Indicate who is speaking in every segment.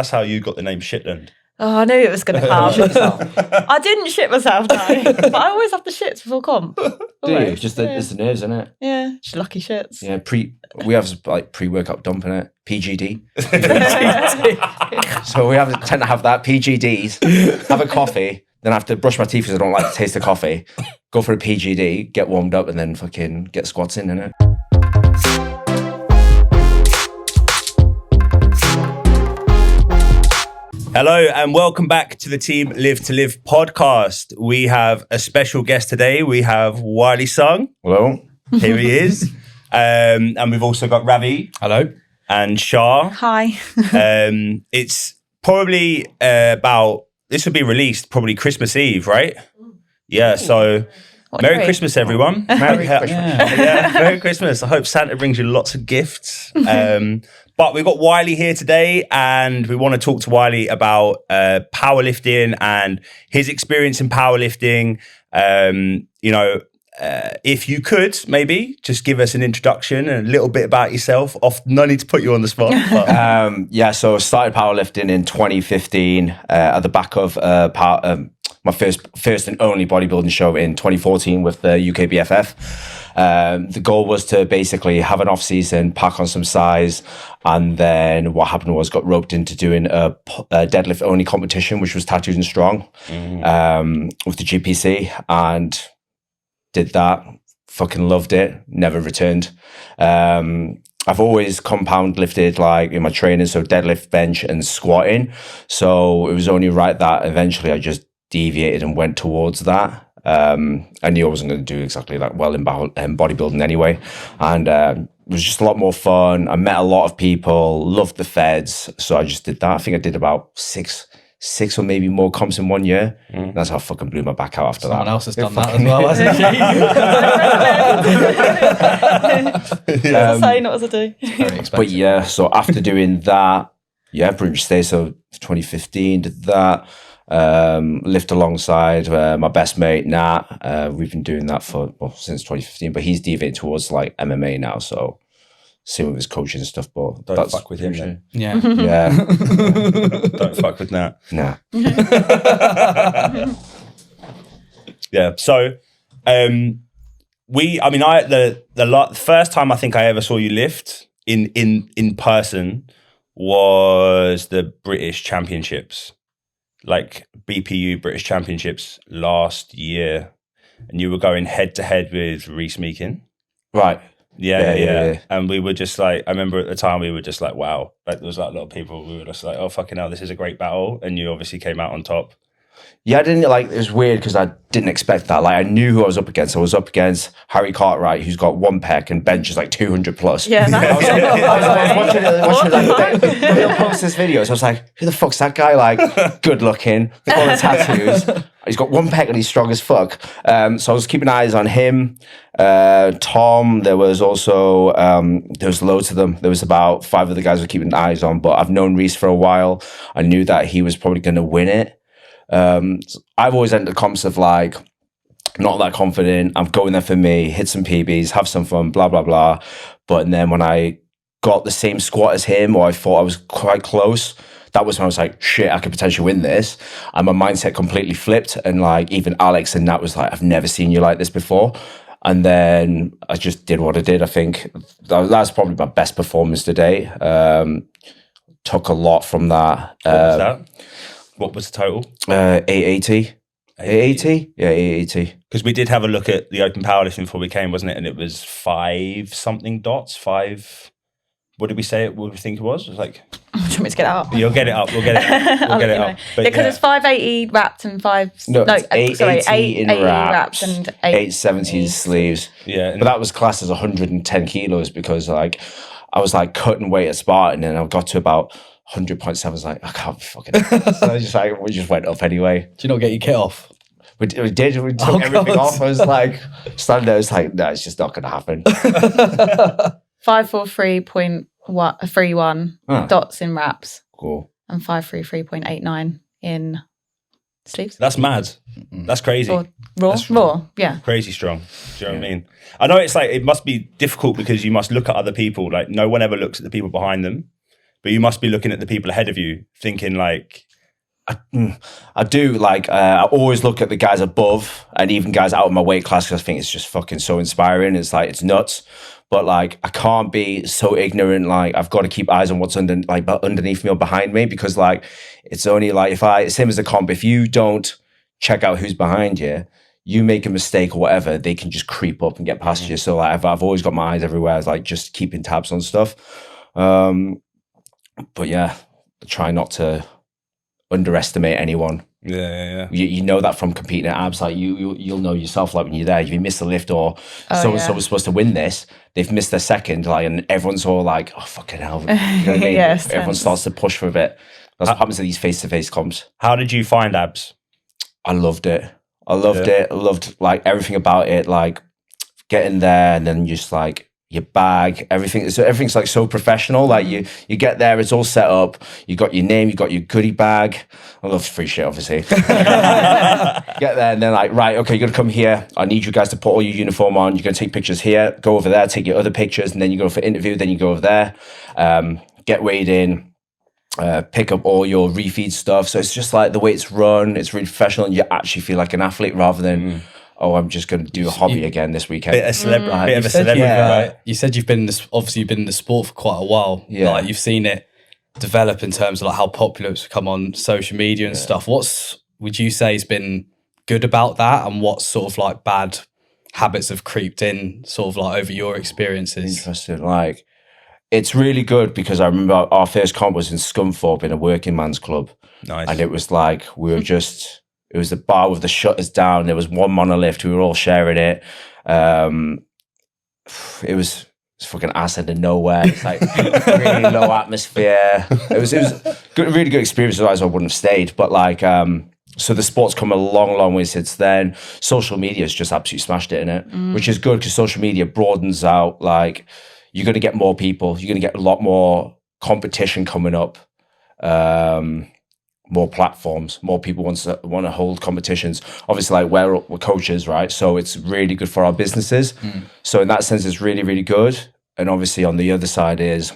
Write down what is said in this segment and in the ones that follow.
Speaker 1: That's how you got the name Shitland.
Speaker 2: Oh, I knew it was going to come. I didn't shit myself, no. But I always have the shits before comp.
Speaker 3: Do you?
Speaker 2: Always.
Speaker 3: Just it's the nerves, isn't it?
Speaker 2: Yeah, just lucky shits.
Speaker 3: Yeah, we have like pre-workout dump in it. PGD. So we tend to have that. PGDs, have a coffee, then I have to brush my teeth because I don't like the taste of coffee. Go for a PGD, get warmed up, and then fucking get squats in, innit?
Speaker 1: Hello and welcome back to the Team Live to Live podcast. We have a special guest today. We have Wylie Sung.
Speaker 3: Hello.
Speaker 1: Here he is. And we've also got Ravi.
Speaker 3: Hello.
Speaker 1: And Shah.
Speaker 2: Hi.
Speaker 1: It's probably this will be released probably Christmas Eve, right? Yeah, so Merry Christmas, everyone.
Speaker 3: Merry Christmas.
Speaker 1: Yeah, Merry Christmas. I hope Santa brings you lots of gifts. But we've got Wylie here today, and we want to talk to Wylie about powerlifting and his experience in powerlifting. If you could maybe just give us an introduction and a little bit about yourself. No need to put you on the spot. But.
Speaker 3: So I started powerlifting in 2015 at the back of my first and only bodybuilding show in 2014 with the UK BFF. The goal was to basically have an off season, pack on some size, and then what happened was got roped into doing a deadlift only competition, which was Tattooed and Strong, with the GPC, and did that. Fucking loved it. Never returned. I've always compound lifted like in my training, so deadlift, bench, and squatting. So it was only right that eventually I just deviated and went towards that. I knew I wasn't going to do exactly that well in bodybuilding anyway, and it was just a lot more fun. I met a lot of people, loved the feds, so I just did that. I think I did about six or maybe more comps in 1 year. That's how I fucking blew my back out after
Speaker 4: Someone
Speaker 3: that.
Speaker 4: else has done that as well, hasn't she?
Speaker 2: That's how you know what to do.
Speaker 4: Very expensive.
Speaker 3: But yeah, so after doing that, pretty much stayed. So 2015 did that. Lift alongside my best mate Nat. We've been doing that since 2015, but he's deviating towards like MMA now, so same with his coaching and stuff. But
Speaker 1: Don't fuck with him then.
Speaker 4: Yeah.
Speaker 3: Yeah.
Speaker 1: Don't fuck with Nat.
Speaker 3: Nah.
Speaker 1: Yeah. So, the first time I think I ever saw you lift in person was the British Championships, like BPU British Championships last year, and you were going head to head with Reece Meakin.
Speaker 3: Right.
Speaker 1: Yeah. And we were just like, I remember at the time we were just like, wow. Like there was like a lot of people. We were just like, oh fucking hell, this is a great battle, and you obviously came out on top.
Speaker 3: Yeah, I didn't it was weird because I didn't expect that. Like I knew who I was up against. I was up against Harry Cartwright, who's got one pec and benches like 200 plus.
Speaker 2: Yeah, that's
Speaker 3: I was watching like he'll post this video. So I was like, who the fuck's that guy? Like, good looking, full of tattoos. He's got one pec and he's strong as fuck. So I was keeping eyes on him. Tom, there was also there was loads of them. There was about 5 of the guys I was keeping eyes on. But I've known Reece for a while. I knew that he was probably going to win it. I've always entered comps of like not that confident. I'm going there for me, hit some PBs, have some fun, blah blah blah. But then when I got the same squat as him, or I thought I was quite close, that was when I was like, shit, I could potentially win this. And my mindset completely flipped. And like even Alex and Nat was like, I've never seen you like this before. And then I just did what I did. I think that's probably my best performance today. Took a lot from that.
Speaker 1: What was that? What was the total?
Speaker 3: 880. 880? Yeah, 880.
Speaker 1: Because we did have a look at the open powerlifting before we came, wasn't it? And it was 5 something dots. 5. What did we say? What do we think it was? It was like.
Speaker 2: Do you want me to get it up?
Speaker 1: You'll get it up. We'll get it up. We'll get it up. But
Speaker 2: because it's 580 wrapped and 880
Speaker 3: in wraps
Speaker 2: and
Speaker 3: 870 sleeves.
Speaker 1: Yeah,
Speaker 3: but that was classed as 110 kilos because like I was like cutting weight at Spartan and I got to about 100.7. I was like, I can't be fucking. So we just went up anyway.
Speaker 4: Do you not get your kit off?
Speaker 3: We did. We took everything off. I was like, standing there. I was like, no, it's just not going to happen.
Speaker 2: 543.31 dots in wraps.
Speaker 3: Cool.
Speaker 2: And 533.89 in sleeves.
Speaker 1: That's mad. That's crazy.
Speaker 2: Or raw, yeah.
Speaker 1: Crazy strong. Do you know what I mean? I know it's like, it must be difficult because you must look at other people. Like no one ever looks at the people behind them. but you must be looking at the people ahead of you, thinking like,
Speaker 3: I do. Like, I always look at the guys above and even guys out of my weight class because I think it's just fucking so inspiring. It's like, it's nuts. But like, I can't be so ignorant. Like, I've got to keep eyes on what's underneath me or behind me, because like, it's only like, same as a comp, if you don't check out who's behind you, you make a mistake or whatever, they can just creep up and get past you. So like, I've always got my eyes everywhere. It's like just keeping tabs on stuff. But yeah, try not to underestimate anyone.
Speaker 1: Yeah.
Speaker 3: You know that from competing at ABS. Like you'll know yourself. Like when you're there, if you miss a lift or so and so was supposed to win this, they've missed their second. Like, and everyone's all like, "Oh fucking hell!" You know what I mean?
Speaker 2: Yes,
Speaker 3: Everyone starts to push for a bit. That's what happens at these face-to-face comps.
Speaker 1: How did you find ABS?
Speaker 3: I loved it. I loved like everything about it. Like getting there and then just like your bag, everything's like so professional. Like you get there, it's all set up. You got your name, you got your goodie bag. I love free shit, obviously. Get there and then like, right, okay, you're gonna come here. I need you guys to put all your uniform on. You're gonna take pictures here, go over there, take your other pictures, and then you go for interview. Then you go over there, get weighed in, pick up all your refeed stuff. So it's just like the way it's run. It's really professional, and you actually feel like an athlete rather than. Oh, I'm just going to do a hobby again this weekend.
Speaker 1: Bit of a celebrity, right?
Speaker 4: You said you've been in the sport for quite a while.
Speaker 3: Yeah.
Speaker 4: Like you've seen it develop in terms of like how popular it's become on social media and stuff. Would you say has been good about that, and what sort of like bad habits have creeped in sort of like over your experiences?
Speaker 3: Interesting. Like, it's really good because I remember our first comp was in Scunthorpe in a working man's club.
Speaker 1: Nice.
Speaker 3: And it was like, it was the bar with the shutters down. There was one monolift. We were all sharing it. It was fucking ass into nowhere. It's like really low atmosphere. It was good, really good experience. Otherwise I wouldn't have stayed. But like, so the sport's come a long, long way since then. Social media has just absolutely smashed it in it, which is good because social media broadens out. Like, you're going to get more people. You're going to get a lot more competition coming up. More platforms, more people want to hold competitions. Obviously, like we're coaches, right? So it's really good for our businesses. So in that sense, it's really, really good. And obviously on the other side is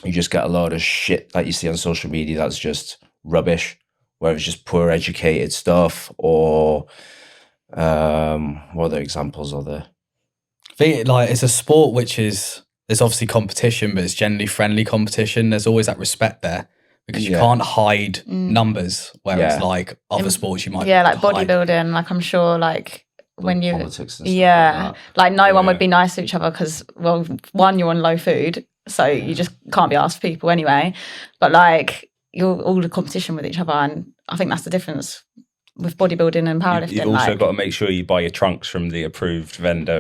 Speaker 3: you just get a lot of shit that you see on social media that's just rubbish, where it's just poor educated stuff or what other examples are there?
Speaker 4: I think like it's a sport which there's obviously competition, but it's generally friendly competition. There's always that respect there. Because you can't hide numbers, whereas like other sports you might
Speaker 2: like bodybuilding, like I'm sure like when you
Speaker 3: politics and stuff
Speaker 2: like no one would be nice to each other because, well, one, you're on low food, so you just can't be asked for people anyway, but like you're all the competition with each other, and I think that's the difference with bodybuilding and powerlifting.
Speaker 1: You've also got to make sure you buy your trunks from the approved vendor.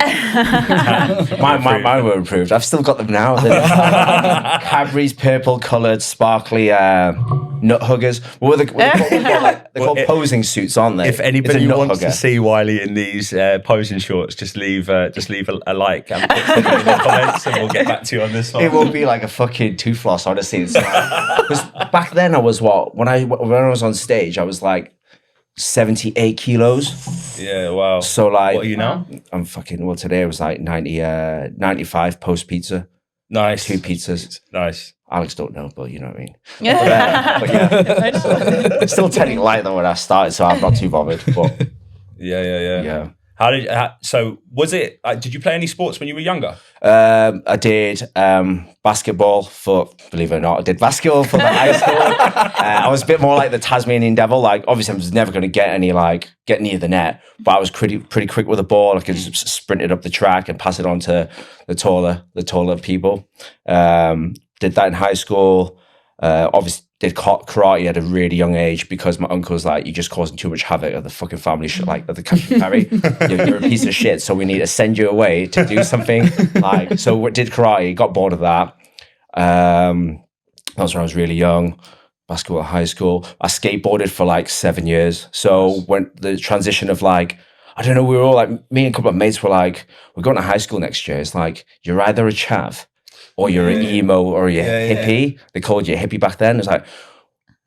Speaker 3: Mine were approved. I've still got them now. Cadbury's purple coloured sparkly nut huggers. They're called posing suits, aren't they?
Speaker 1: If anybody wants to see Wylie in these posing shorts, just leave a like and put something in the comments, and we'll get back to you on this one.
Speaker 3: It will be like a fucking tooth floss, honestly. Because back then I was when I was on stage, I was like 78 kilos.
Speaker 1: Yeah, wow.
Speaker 3: So like,
Speaker 1: what are you now?
Speaker 3: I'm fucking, well, today I was like 95 post pizza.
Speaker 1: Nice.
Speaker 3: 2 pizzas.
Speaker 1: Nice.
Speaker 3: Alex don't know, but you know what I mean.
Speaker 2: Yeah.
Speaker 3: But yeah. I'm still telling light though when I started, so I'm not too bothered. But
Speaker 1: Yeah. So was it, did you play any sports when you were younger?
Speaker 3: I did basketball believe it or not, I did basketball for the high school. I was a bit more like the Tasmanian devil. Like, obviously I was never going to get near the net, but I was pretty quick with the ball. I could just sprint it up the track and pass it on to the taller people. Did that in high school. Obviously did karate at a really young age because my uncle was like, you're just causing too much havoc of the fucking family, like of the country ferry. You're a piece of shit, so we need to send you away to do something. Like, so we did karate, got bored of that. That was when I was really young. Basketball at high school. I skateboarded for like 7 years. So when the transition of like, I don't know, we were all like, me and a couple of mates were like, we're going to high school next year. It's like, you're either a chav or you're an emo or you're hippie. They called you a hippie back then. It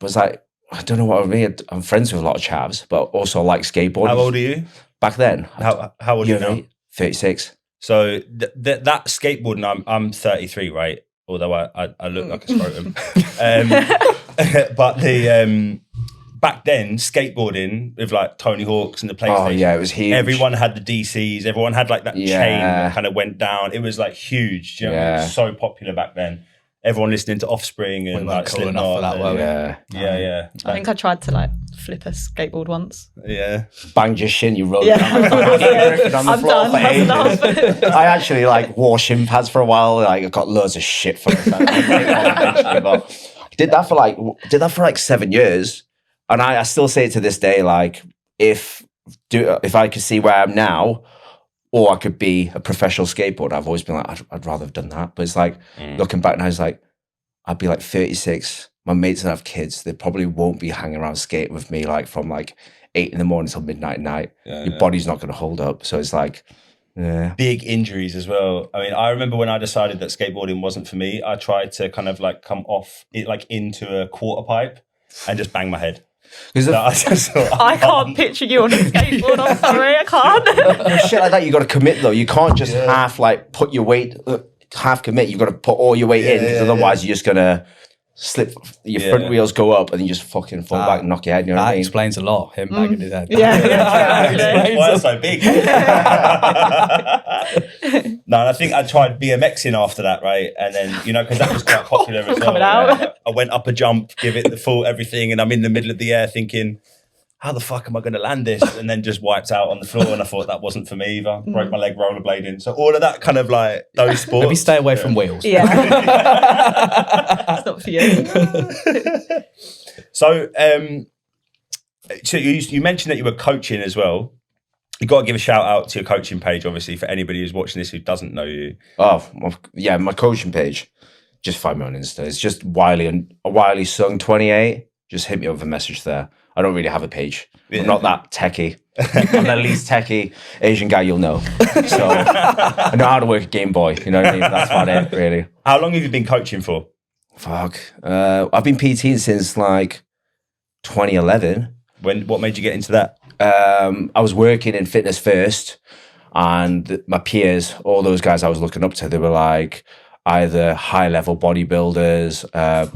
Speaker 3: was like, I don't know what I mean. I'm friends with a lot of chavs, but also like skateboarding.
Speaker 1: How old are you?
Speaker 3: Back then.
Speaker 1: How old are you now?
Speaker 3: 36.
Speaker 1: So that skateboarding, I'm 33, right? although I look like a scrotum. But back then, skateboarding with like Tony Hawk's and the PlayStation.
Speaker 3: Oh yeah, it was huge.
Speaker 1: Everyone had the DCs. Everyone had like that chain that kind of went down. It was like huge. Do you know what I mean? It was so popular back then. Everyone listening to Offspring and like
Speaker 4: cool enough for that, were we?
Speaker 1: Yeah.
Speaker 2: I think I tried to like flip a skateboard once.
Speaker 1: Yeah.
Speaker 3: Banged your shin, you rolled
Speaker 2: Yeah.
Speaker 3: down on the
Speaker 2: I'm
Speaker 3: floor
Speaker 2: done.
Speaker 3: for
Speaker 2: That's
Speaker 3: ages.
Speaker 2: enough.
Speaker 3: I actually like wore shin pads for a while. Like I got loads of shit for it. But I did that for like 7 years, and I still say it to this day. Like if I could see where I am now, or I could be a professional skateboarder, I've always been like, I'd rather have done that. But it's like looking back now, it's like I'd be like 36. My mates that have kids, they probably won't be hanging around skating with me like from like 8 in the morning till midnight at night. Your body's not going to hold up. So it's like,
Speaker 1: big injuries as well. I mean, I remember when I decided that skateboarding wasn't for me, I tried to kind of like come off it like into a quarter pipe and just bang my head.
Speaker 2: I can't picture you on a skateboard. I'm sorry, I can't.
Speaker 3: Shit like that, you got to commit though. You can't just half like put your weight, half commit. You got to put all your weight in, because otherwise you're just gonna slip. Your front wheels go up, and then you just fucking fall back and knock your head. You know what I mean?
Speaker 4: That explains a lot. Him banging his head.
Speaker 1: Why are so big? No, and I think I tried BMXing after that, right? And then, you know, because that was quite popular as well.
Speaker 2: Coming out.
Speaker 1: Right? I went up a jump, give it the full everything, and I'm in the middle of the air thinking, how the fuck am I going to land this? And then just wiped out on the floor, and I thought that wasn't for me either. Broke my leg rollerblading. So all of that kind of like those sports.
Speaker 4: Maybe stay away from wheels.
Speaker 2: Yeah. It's not for you.
Speaker 1: So, so you mentioned that you were coaching as well. You got to give a shout out to your coaching page, obviously, for anybody who's watching this who doesn't know you.
Speaker 3: Oh, yeah, my coaching page. Just find me on Insta. It's just Wylie and Wylie Sung 28. Just hit me up with a message there. I don't really have a page. Yeah. I'm not that techie. I'm the least techie Asian guy you'll know. So I know how to work a Game Boy. You know what I mean? That's about it, really.
Speaker 1: How long have you been coaching for?
Speaker 3: Fuck. I've been PTing since like 2011.
Speaker 1: What made you get into that?
Speaker 3: I was working in fitness first, and my peers, all those guys I was looking up to, they were like either high level bodybuilders,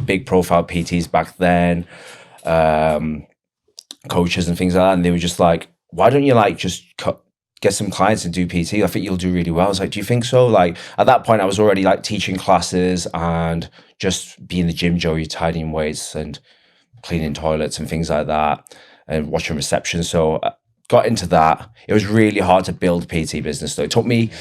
Speaker 3: big profile PTs back then, coaches and things like that. And they were just like, why don't you like just get some clients and do PT? I think you'll do really well. I was like, do you think so? Like at that point I was already like teaching classes and just being the gym Joey, tidying weights and cleaning toilets and things like that, and watching reception. So I got into that. It was really hard to build a PT business though. It took me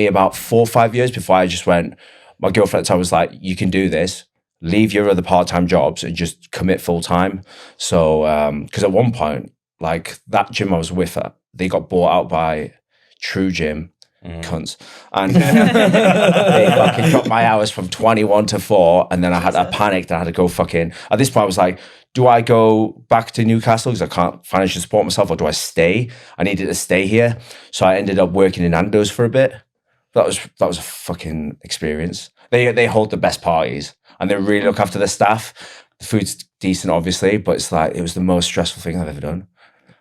Speaker 3: about 4 or 5 years before I just went, my girlfriend at the time was like, you can do this, leave your other part-time jobs and just commit full-time. So, because at one point, like that gym I was with, they got bought out by True Gym, cunts. And they fucking dropped my hours from 21 to 4. And then I panicked and I had to go fucking, at this point I was like, do I go back to Newcastle because I can't financially support myself, or do I stay? I needed to stay here. So I ended up working in Nandos for a bit. That was a fucking experience. They hold the best parties and they really look after their staff. The food's decent, obviously, but it's like, it was the most stressful thing I've ever done.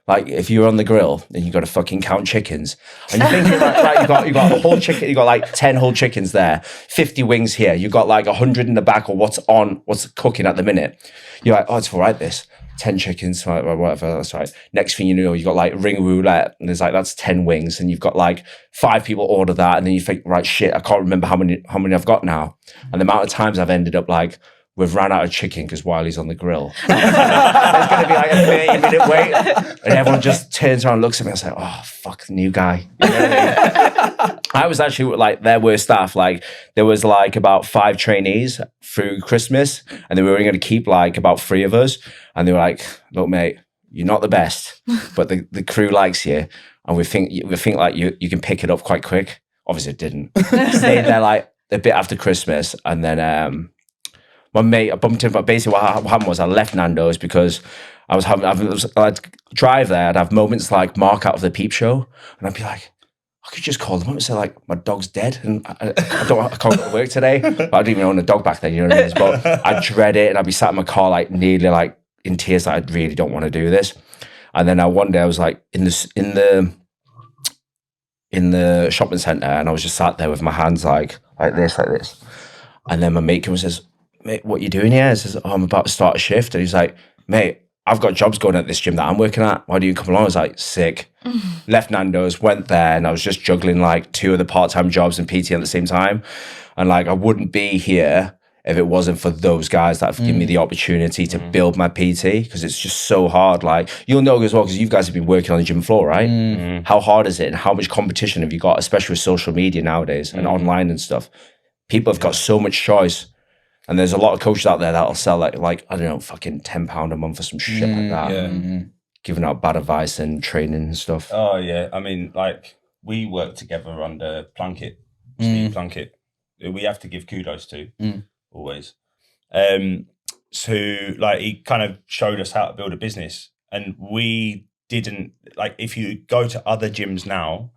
Speaker 3: Like if you're on the grill and you got to fucking count chickens, and you're thinking like, right, you got a whole chicken, you got like 10 whole chickens there, 50 wings here, you got like 100 in the back, or what's cooking at the minute. You're like, oh, it's all right, this 10 chickens, whatever, that's right. Next thing you know, you got like ring roulette, and there's like, that's 10 wings, and you've got like 5 people order that, and then you think, right, shit, I can't remember how many I've got now. And the amount of times I've ended up like, we've ran out of chicken because Wylie's on the grill. There's going to be like a 30-minute wait, and everyone just turns around and looks at me and says, oh, fuck, new guy. You know what I mean? I was actually like their worst staff. Like there was like about 5 trainees through Christmas, and they were only going to keep like about 3 of us. And they were like, look, mate, you're not the best, but the crew likes you, and we think like you can pick it up quite quick. Obviously, it didn't. Stayed there like a bit after Christmas, and then my mate, I bumped into him, but basically what happened was I left Nando's because I'd drive there, I'd have moments like Mark out of the Peep Show, and I'd be like, I could just call them up and say like, my dog's dead and I can't go to work today. But I didn't even own a dog back then, you know what I mean? But I'd dread it, and I'd be sat in my car like nearly like in tears, like I really don't want to do this. And then one day I was like in the shopping centre, and I was just sat there with my hands like this. And then my mate comes and says, mate, what you doing here? I says, oh, I'm about to start a shift. And he's like, mate, I've got jobs going at this gym that I'm working at. Why do you come along? I was like, sick. Left Nandos, went there, and I was just juggling like 2 other part-time jobs and PT at the same time. And like, I wouldn't be here if it wasn't for those guys that have given me the opportunity to build my PT, because it's just so hard. Like, you'll know as well, because you guys have been working on the gym floor, right? How hard is it, and how much competition have you got, especially with social media nowadays and online and stuff? People have got so much choice. And there's a lot of coaches out there that'll sell like I don't know, fucking £10 a month or some shit like that. Giving out bad advice and training and stuff.
Speaker 1: Oh yeah, I mean, like, we work together under Plunkett, Steve Plunkett, who we have to give kudos to always. So like, he kind of showed us how to build a business, and we didn't, like, if you go to other gyms now,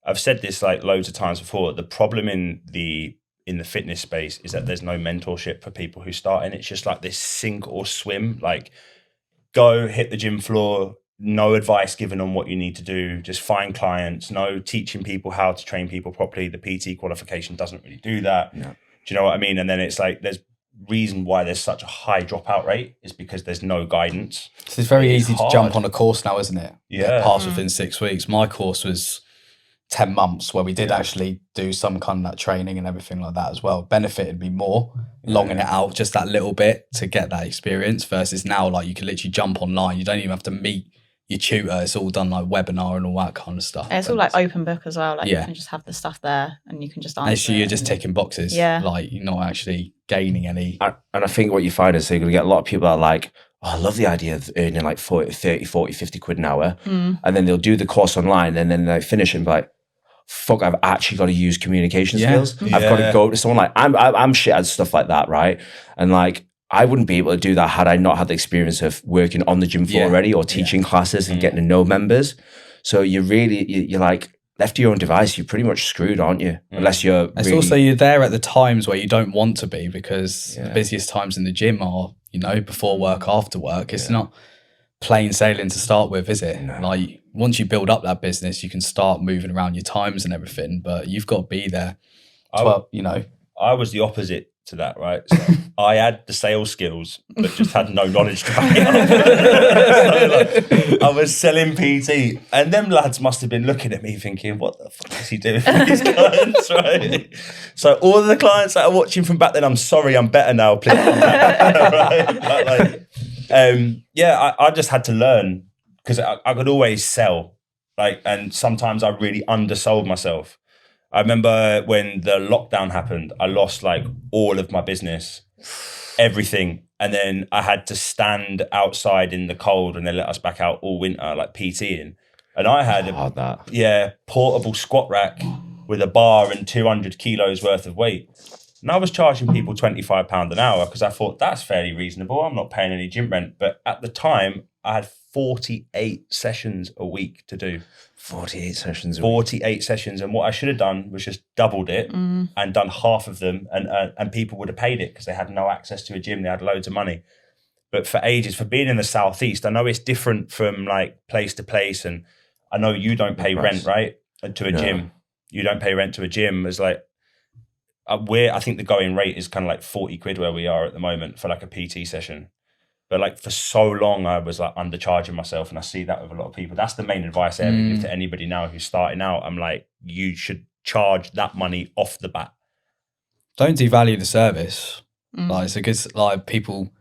Speaker 1: I've said this like loads of times before, the problem in the fitness space is that there's no mentorship for people who start in. It's just like this sink or swim, like, go hit the gym floor, no advice given on what you need to do, just find clients, no teaching people how to train people properly. The PT qualification doesn't really do that. No. Do you know what I mean? And then it's like, there's reason why there's such a high dropout rate is because there's no guidance.
Speaker 4: So it's very easy to jump on a course now, isn't it?
Speaker 1: Yeah.
Speaker 4: Pass within 6 weeks. My course was 10 months where we did actually do some kind of that training and everything like that as well. Benefited me more longing it out just that little bit to get that experience, versus now, like, you can literally jump online. You don't even have to meet your tutor. It's all done like webinar and all that kind of stuff.
Speaker 2: It's all like open book as well. Like, you can just have the stuff there and you can just answer.
Speaker 4: And so you're just ticking boxes.
Speaker 2: Yeah.
Speaker 4: Like, you're not actually gaining any.
Speaker 3: And I think what you find is you're going to get a lot of people that are like, oh, I love the idea of earning like 40, 30, 40, 50 quid an hour. And then they'll do the course online, and then they finish and be like, fuck, I've actually got to use communication skills. I've got to go to someone like, I'm shit at stuff like that, right? And like, I wouldn't be able to do that had I not had the experience of working on the gym floor already, or teaching classes and getting to know members. So you're like, left to your own device, you're pretty much screwed, aren't you? Unless you're
Speaker 4: It's also, you're there at the times where you don't want to be, because the busiest times in the gym are, you know, before work, after work. It's not plain sailing to start with, is it? No. Like, once you build up that business, you can start moving around your times and everything, but you've got to be there. You know,
Speaker 1: I was the opposite to that, right? So I had the sales skills, but just had no knowledge to back it up. So, like, I was selling PT, and them lads must have been looking at me thinking, what the fuck is he doing for these clients, right? So all of the clients that are watching from back then, I'm sorry, I'm better now, please. Right? But I just had to learn, because I could always sell, like, and sometimes I really undersold myself. I remember when the lockdown happened, I lost like all of my business, everything. And then I had to stand outside in the cold, and they let us back out all winter, like PTing. And I had portable squat rack with a bar and 200 kilos worth of weight. And I was charging people £25 an hour because I thought that's fairly reasonable. I'm not paying any gym rent. But at the time, I had 48 sessions a week to do.
Speaker 3: 48 sessions.
Speaker 1: 48 sessions. And what I should have done was just doubled it and done half of them. And people would have paid it because they had no access to a gym. They had loads of money. But for ages, for being in the Southeast, I know it's different from like place to place. And I know you don't pay rent, right? To a gym. You don't pay rent to a gym. It's like, I think the going rate is kind of like 40 quid where we are at the moment for like a PT session. But like for so long, I was like undercharging myself, and I see that with a lot of people. That's the main advice I ever give to anybody now who's starting out. I'm like, you should charge that money off the bat.
Speaker 4: Don't devalue the service. Like, it's a good, like, people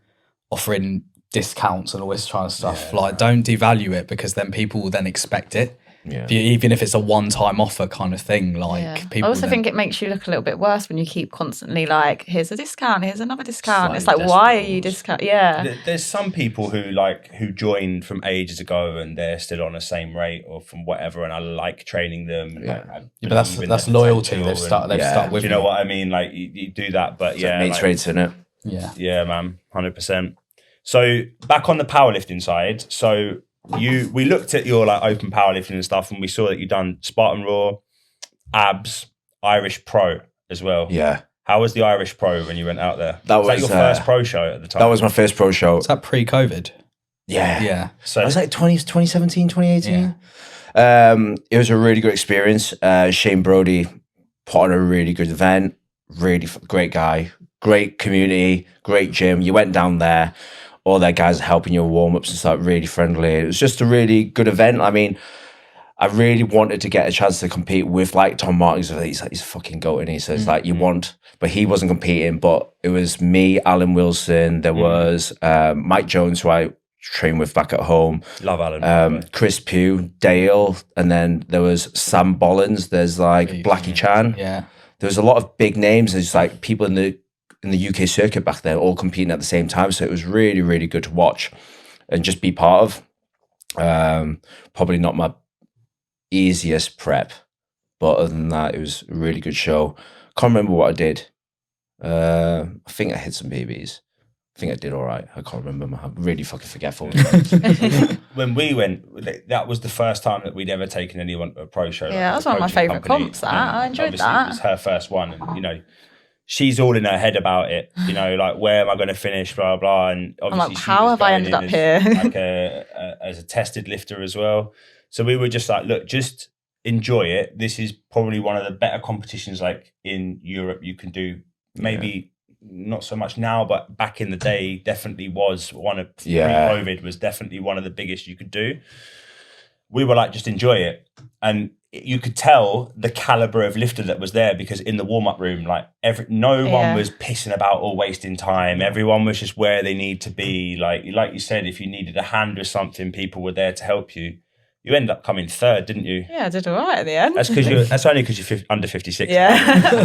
Speaker 4: offering discounts and all this kind of stuff. Like, don't devalue it, because then people will then expect it. Yeah. Even if it's a one-time offer kind of thing, like, people.
Speaker 2: I also think it makes you look a little bit worse when you keep constantly like, here's a discount, here's another discount. It's like, why are you discount? Yeah.
Speaker 1: There's some people who joined from ages ago and they're still on the same rate or from whatever, and I like training them.
Speaker 4: Yeah, but that's loyalty. They've stuck with.
Speaker 1: You know what I mean? Like, you do that, but
Speaker 3: mates rates in it.
Speaker 1: Yeah, man, 100%. So back on the powerlifting side, so. We looked at your like open powerlifting and stuff, and we saw that you'd done Spartan Raw, A.B.S, Irish Pro as well.
Speaker 3: Yeah.
Speaker 1: How was the Irish Pro when you went out there?
Speaker 3: Was
Speaker 1: that your first pro show at the time?
Speaker 3: That was my first pro show.
Speaker 4: Was that pre-COVID?
Speaker 3: Yeah.
Speaker 4: Yeah.
Speaker 3: So it was like 2017, 2018. It was a really good experience. Shane Brody put on a really good event. Really great guy. great community, great gym. You went down there, all their guys are helping you warm ups and stuff, really friendly. It was just a really good event. I mean, I really wanted to get a chance to compete with like Tom Martin. He's fucking goat, and so it's like you want, but he wasn't competing. But it was me, Alan Wilson. There was Mike Jones, who I train with back at home.
Speaker 1: Love Alan.
Speaker 3: Chris Pugh, Dale, and then there was Sam Bollins. There's like Blackie Chan.
Speaker 4: Yeah,
Speaker 3: there was a lot of big names. There's like people in the UK circuit back then, all competing at the same time. So it was really, really good to watch and just be part of. Probably not my easiest prep, but other than that, it was a really good show. Can't remember what I did. I think I hit some BBs. I think I did all right. I can't remember. I'm really fucking forgetful.
Speaker 1: When we went, that was the first time that we'd ever taken anyone to a pro show.
Speaker 2: Yeah, that's one of my favourite comps. That I enjoyed that.
Speaker 1: It was her first one, and you know, she's all in her head about it. You know, like where am I going to finish? Blah blah. And obviously,
Speaker 2: I'm like, how have I ended up here?
Speaker 1: Like as a tested lifter as well. So we were just like, look, just enjoy it. This is probably one of the better competitions like in Europe you can do. Maybe not so much now, but back in the day, definitely was one of pre-COVID was definitely one of the biggest you could do. We were like, just enjoy it. And you could tell the caliber of lifter that was there, because in the warm-up room, like no one was pissing about or wasting time. Everyone was just where they need to be. Like you said, if you needed a hand with something, people were there to help you. You ended up coming third, didn't you?
Speaker 2: Yeah, I did all right at the end.
Speaker 1: That's only because you're under 56.
Speaker 2: Yeah.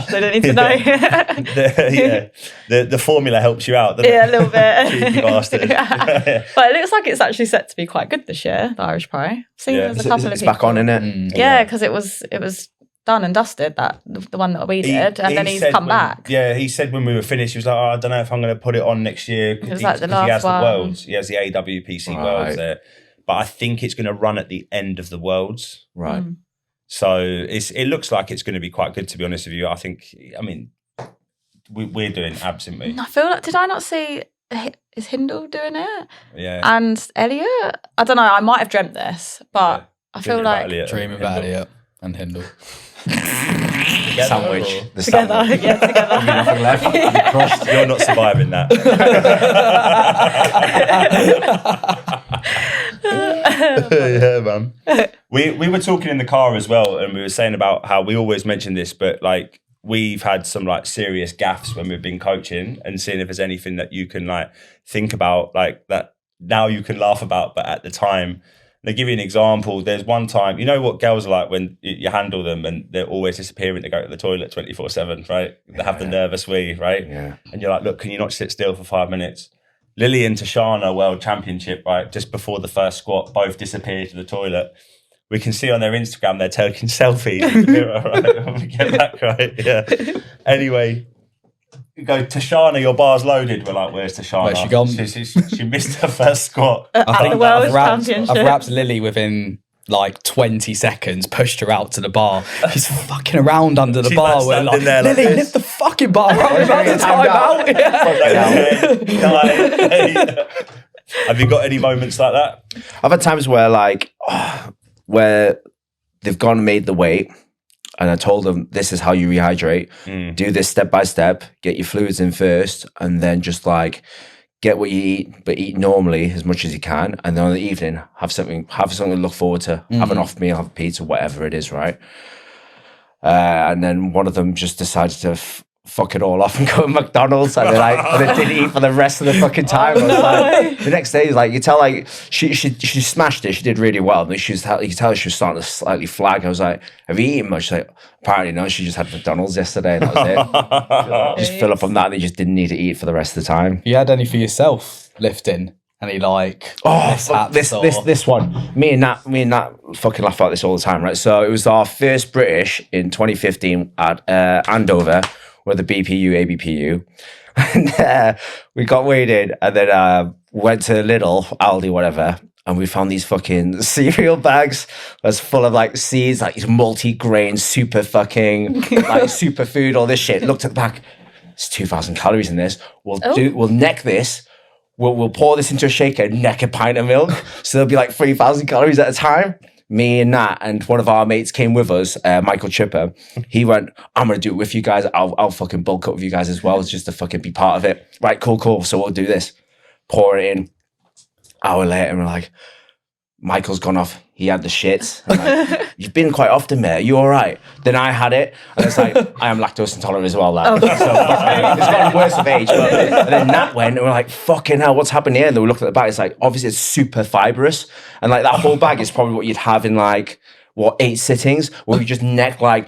Speaker 2: They don't need to know.
Speaker 1: The formula helps you out, doesn't it?
Speaker 2: Yeah, a little bit.
Speaker 1: Cheeky bastard.
Speaker 2: But it looks like it's actually set to be quite good this year, the Irish Pro. I've seen there's a couple of
Speaker 3: it's
Speaker 2: people.
Speaker 3: back on, isn't it?
Speaker 2: Yeah, because it was done and dusted, that the one that we did, and then he's come back.
Speaker 1: Yeah, he said when we were finished, he was like, I don't know if I'm going to put it on next year.
Speaker 2: It was like the last
Speaker 1: he has
Speaker 2: one.
Speaker 1: The Worlds. He has the AWPC Worlds there. But I think it's going to run at the end of the Worlds.
Speaker 3: Right.
Speaker 1: So it looks like it's going to be quite good, to be honest with you. I mean, we're doing absolutely.
Speaker 2: I feel like, did I not see, is Hindle doing it?
Speaker 1: Yeah.
Speaker 2: And Elliot? I don't know, I might have dreamt this, but I feel like...
Speaker 4: Dream about Elliot and Hindle.
Speaker 3: Sandwich.
Speaker 2: Together.
Speaker 3: Nothing left.
Speaker 1: Crushed. You're not surviving that. Yeah, man. We were talking in the car as well, and we were saying about how we always mention this, but like we've had some like serious gaffes when we've been coaching, and seeing if there's anything that you can like think about like that now you can laugh about, but at the time. I'll give you an example. There's one time, you know what girls are like when you handle them and they're always disappearing to go to the toilet 24/7, right? They have the nervous wee, right?
Speaker 3: Yeah.
Speaker 1: And you're like, look, can you not sit still for 5 minutes? Lily and Tashana World Championship, right? Just before the first squat, both disappeared to the toilet. We can see on their Instagram they're taking selfies in the mirror, right? When we get back, right? Yeah. Anyway, you go, Tashana, your bar's loaded. We're like, where's Tashana?
Speaker 4: Where's she gone?
Speaker 1: She missed her first squat.
Speaker 2: At the World Championship.
Speaker 4: I've wrapped Lily within like 20 seconds, pushed her out to the bar. She's fucking around under the bar. We're like, Lily, lift the fucking bar up. We're about to time out.
Speaker 1: Have you got any moments like that?
Speaker 3: I've had times where like, where they've gone and made the weight, and I told them, this is how you rehydrate. Do this step by step, get your fluids in first, and then just like get what you eat, but eat normally as much as you can. And then on the evening, have something to look forward to. Have an off meal, have a pizza, whatever it is, right? And then one of them just decided to fuck it all off and go to McDonald's, and they didn't eat for the rest of the fucking time. Like, the next day, like you tell, like she smashed it. She did really well. But you could tell she was starting to slightly flag. I was like, "Have you eaten much?" She's like, apparently no. She just had McDonald's yesterday, and that was it. Just fill up on that, and they just didn't need to eat for the rest of the time.
Speaker 4: You had any for yourself lifting? Any like
Speaker 3: this one? Me and Nat fucking laugh about this all the time, right? So it was our first British in 2015 at Andover. With the BPU, ABPU. And we got weighed in, and then went to Lidl, Aldi, whatever, and we found these fucking cereal bags that's full of like seeds, like these multi-grain, super fucking, like superfood, all this shit. Looked at the back, it's 2,000 calories in this. We'll neck this. We'll pour this into a shaker, neck a pint of milk. So there'll be like 3,000 calories at a time. me and Nat and one of our mates came with us, Michael Chipper. He went, I'm going to do it with you guys. I'll fucking bulk up with you guys as well, just to fucking be part of it. Right, cool. So we'll do this. Pour it in. Hour later, and we're like, Michael's gone off. He had the shits. I'm like, you've been quite often, mate. Are you all right? Then I had it. And it's like, I am lactose intolerant as well. Like. So it's gotten worse of age. But, and then Nat went, and we're like, fucking hell, what's happened here? And then we looked at the bag. It's like, obviously, it's super fibrous. And like that whole bag is probably what you'd have in like, 8 sittings, where we just neck like,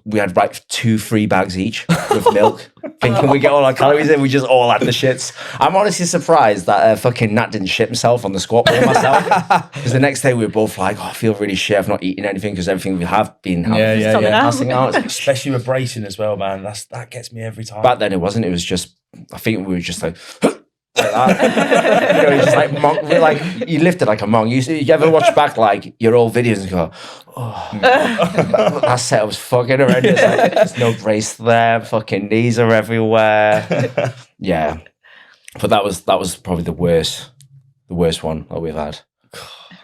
Speaker 3: we had like 2 free bags each with milk. Thinking we get all our calories in, we just all had the shits. I'm honestly surprised that fucking Nat didn't shit himself on the squat ball myself. Because the next day we were both like, I feel really shit. I've not eaten anything because everything we have been passing out.
Speaker 1: Especially with bracing as well, man. That gets me every time.
Speaker 3: Back then it wasn't. It was just, I think we were just like that. You just like monk, like you lifted like a monk. You ever watch back like your old videos and go, that set was fucking horrendous. Like, there's no brace there. Fucking knees are everywhere. Yeah, but that was probably the worst one that we've had.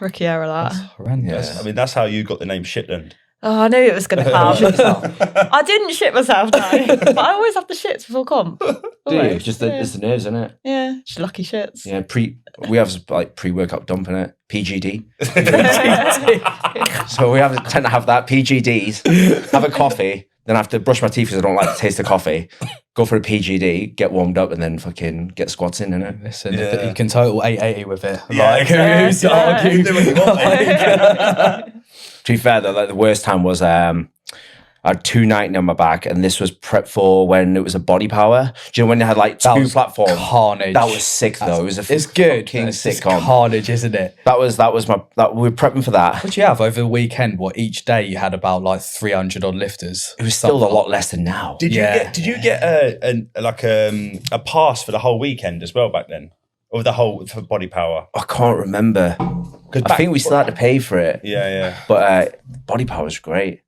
Speaker 2: Rookie error, that.
Speaker 4: Horrendous.
Speaker 1: Yeah. I mean, that's how you got the name Shitland.
Speaker 2: Oh, I knew it was going to come. I didn't shit myself, no. But I always have the shits before comp.
Speaker 3: Do you? It's just it's the nerves, isn't it?
Speaker 2: Yeah, just lucky shits.
Speaker 3: Yeah, we have like pre-workout dump in it. PGD. So we tend to have that, PGDs, have a coffee, then I have to brush my teeth because I don't like the taste of coffee. Go for a PGD, get warmed up, and then fucking get squats in, innit?
Speaker 4: Listen, you can total 880 with it.
Speaker 1: Yeah,
Speaker 4: like, who's to argue?
Speaker 1: Do what you want, mate.
Speaker 3: To be fair though, like the worst time was I had 290 on my back, and this was prep for when it was a body power. Do you know when they had like 2 platforms?
Speaker 4: Carnage.
Speaker 3: That was sick though.
Speaker 4: It's good.
Speaker 3: It's sick
Speaker 4: carnage, isn't it?
Speaker 3: That was we were prepping for that.
Speaker 4: What do you have over the weekend? What, each day you had about like 300 odd lifters?
Speaker 3: It was still a lot less than now.
Speaker 1: Did you get a pass for the whole weekend as well back then? Or for body power?
Speaker 3: I can't remember. I think we still had to pay for it.
Speaker 1: Yeah.
Speaker 3: But body power was great.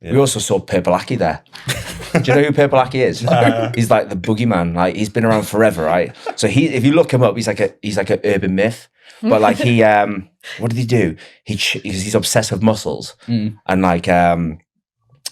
Speaker 3: Yeah. We also saw Purple-Aki there. Do you know who Purple-Aki is? He's like the boogeyman. Like he's been around forever, right? So if you look him up, he's like an urban myth. But like he, what did he do? He's obsessed with muscles, and like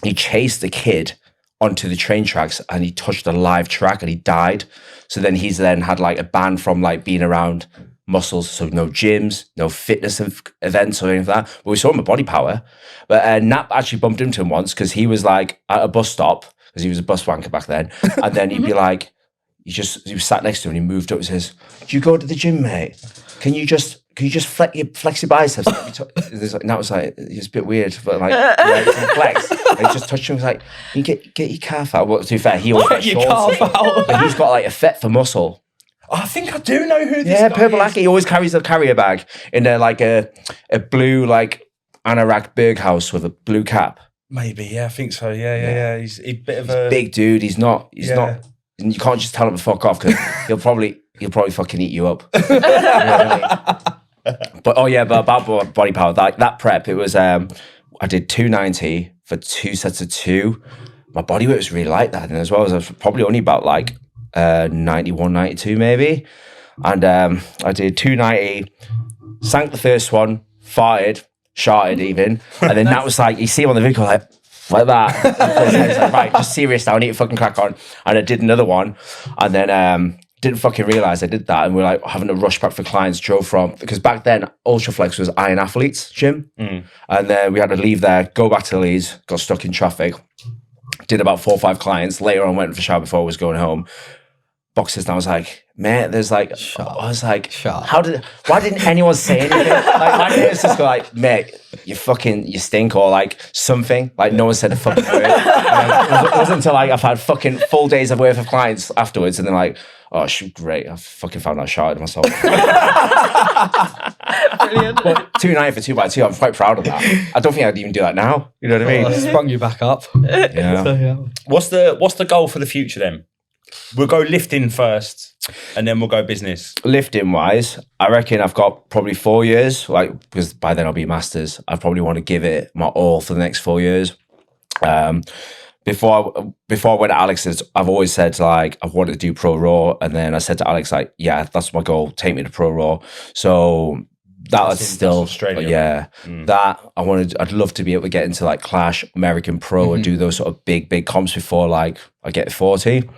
Speaker 3: he chased a kid onto the train tracks, and he touched a live track, and he died. So then he's had like a ban from like being around muscles, so no gyms, no fitness events or anything like that. But we saw him at Body Power. But Nat actually bumped into him once because he was like at a bus stop, because he was a bus wanker back then. And then he'd be like, he was sat next to him and he moved up and says, "Do you go to the gym, mate? Can you just flex your biceps?" Nat was like, it's a bit weird, but like, flex. And he just touched him. He was like, "You get your calf out." Well, to be fair, he always got shorts, but he's got like a fit for muscle.
Speaker 1: I think I do know who this guy
Speaker 3: Purple-Aki. He always carries a carrier bag in like a blue like anorak Berghaus with a blue cap.
Speaker 1: Maybe, yeah, I think so. Yeah. He's a bit of a
Speaker 3: big dude. He's not. You can't just tell him to fuck off because he'll probably fucking eat you up. You know what I mean? But about body power, that prep, it was I did 290 for 2 sets of 2. My body weight was really light that, and as well as I was probably only about like 91, 92 maybe. And I did 290, sank the first one, farted, sharted even, and then that was like, you see him on the video like that. Like, right, just serious now, I need to fucking crack on. And I did another one, and then didn't fucking realise I did that, and we were like having to rush back for clients, drove from, because back then Ultraflex was Iron Athletes gym, and then we had to leave there, go back to Leeds, got stuck in traffic, did about 4 or 5 clients, later on went for a shower before I was going home. Boxes, and I was like, man, there's like, I was like, why didn't anyone say anything? Like, my parents just go like, mate, you stink, or like something. Like, no one said a fucking word. It wasn't until like I've had fucking full days of worth of clients afterwards, and then like, oh, shoot, great, I fucking found out shot myself.
Speaker 2: Brilliant.
Speaker 3: But 290 for 2x2, I'm quite proud of that. I don't think I'd even do that now. You know what I mean?
Speaker 4: Sprung you back up.
Speaker 3: Yeah.
Speaker 4: So, yeah.
Speaker 1: What's the goal for the future then? We'll go lifting first, and then we'll go business.
Speaker 3: Lifting wise, I reckon I've got probably 4 years, like, because by then I'll be masters. I probably want to give it my all for the next 4 years. Before I went to Alex's, I've always said like I wanted to do Pro Raw, and then I said to Alex like, yeah, that's my goal. Take me to Pro Raw. So That's still
Speaker 1: Australia.
Speaker 3: Yeah, that I'd love to be able to get into like Clash, American Pro, and do those sort of big comps before like I get 40.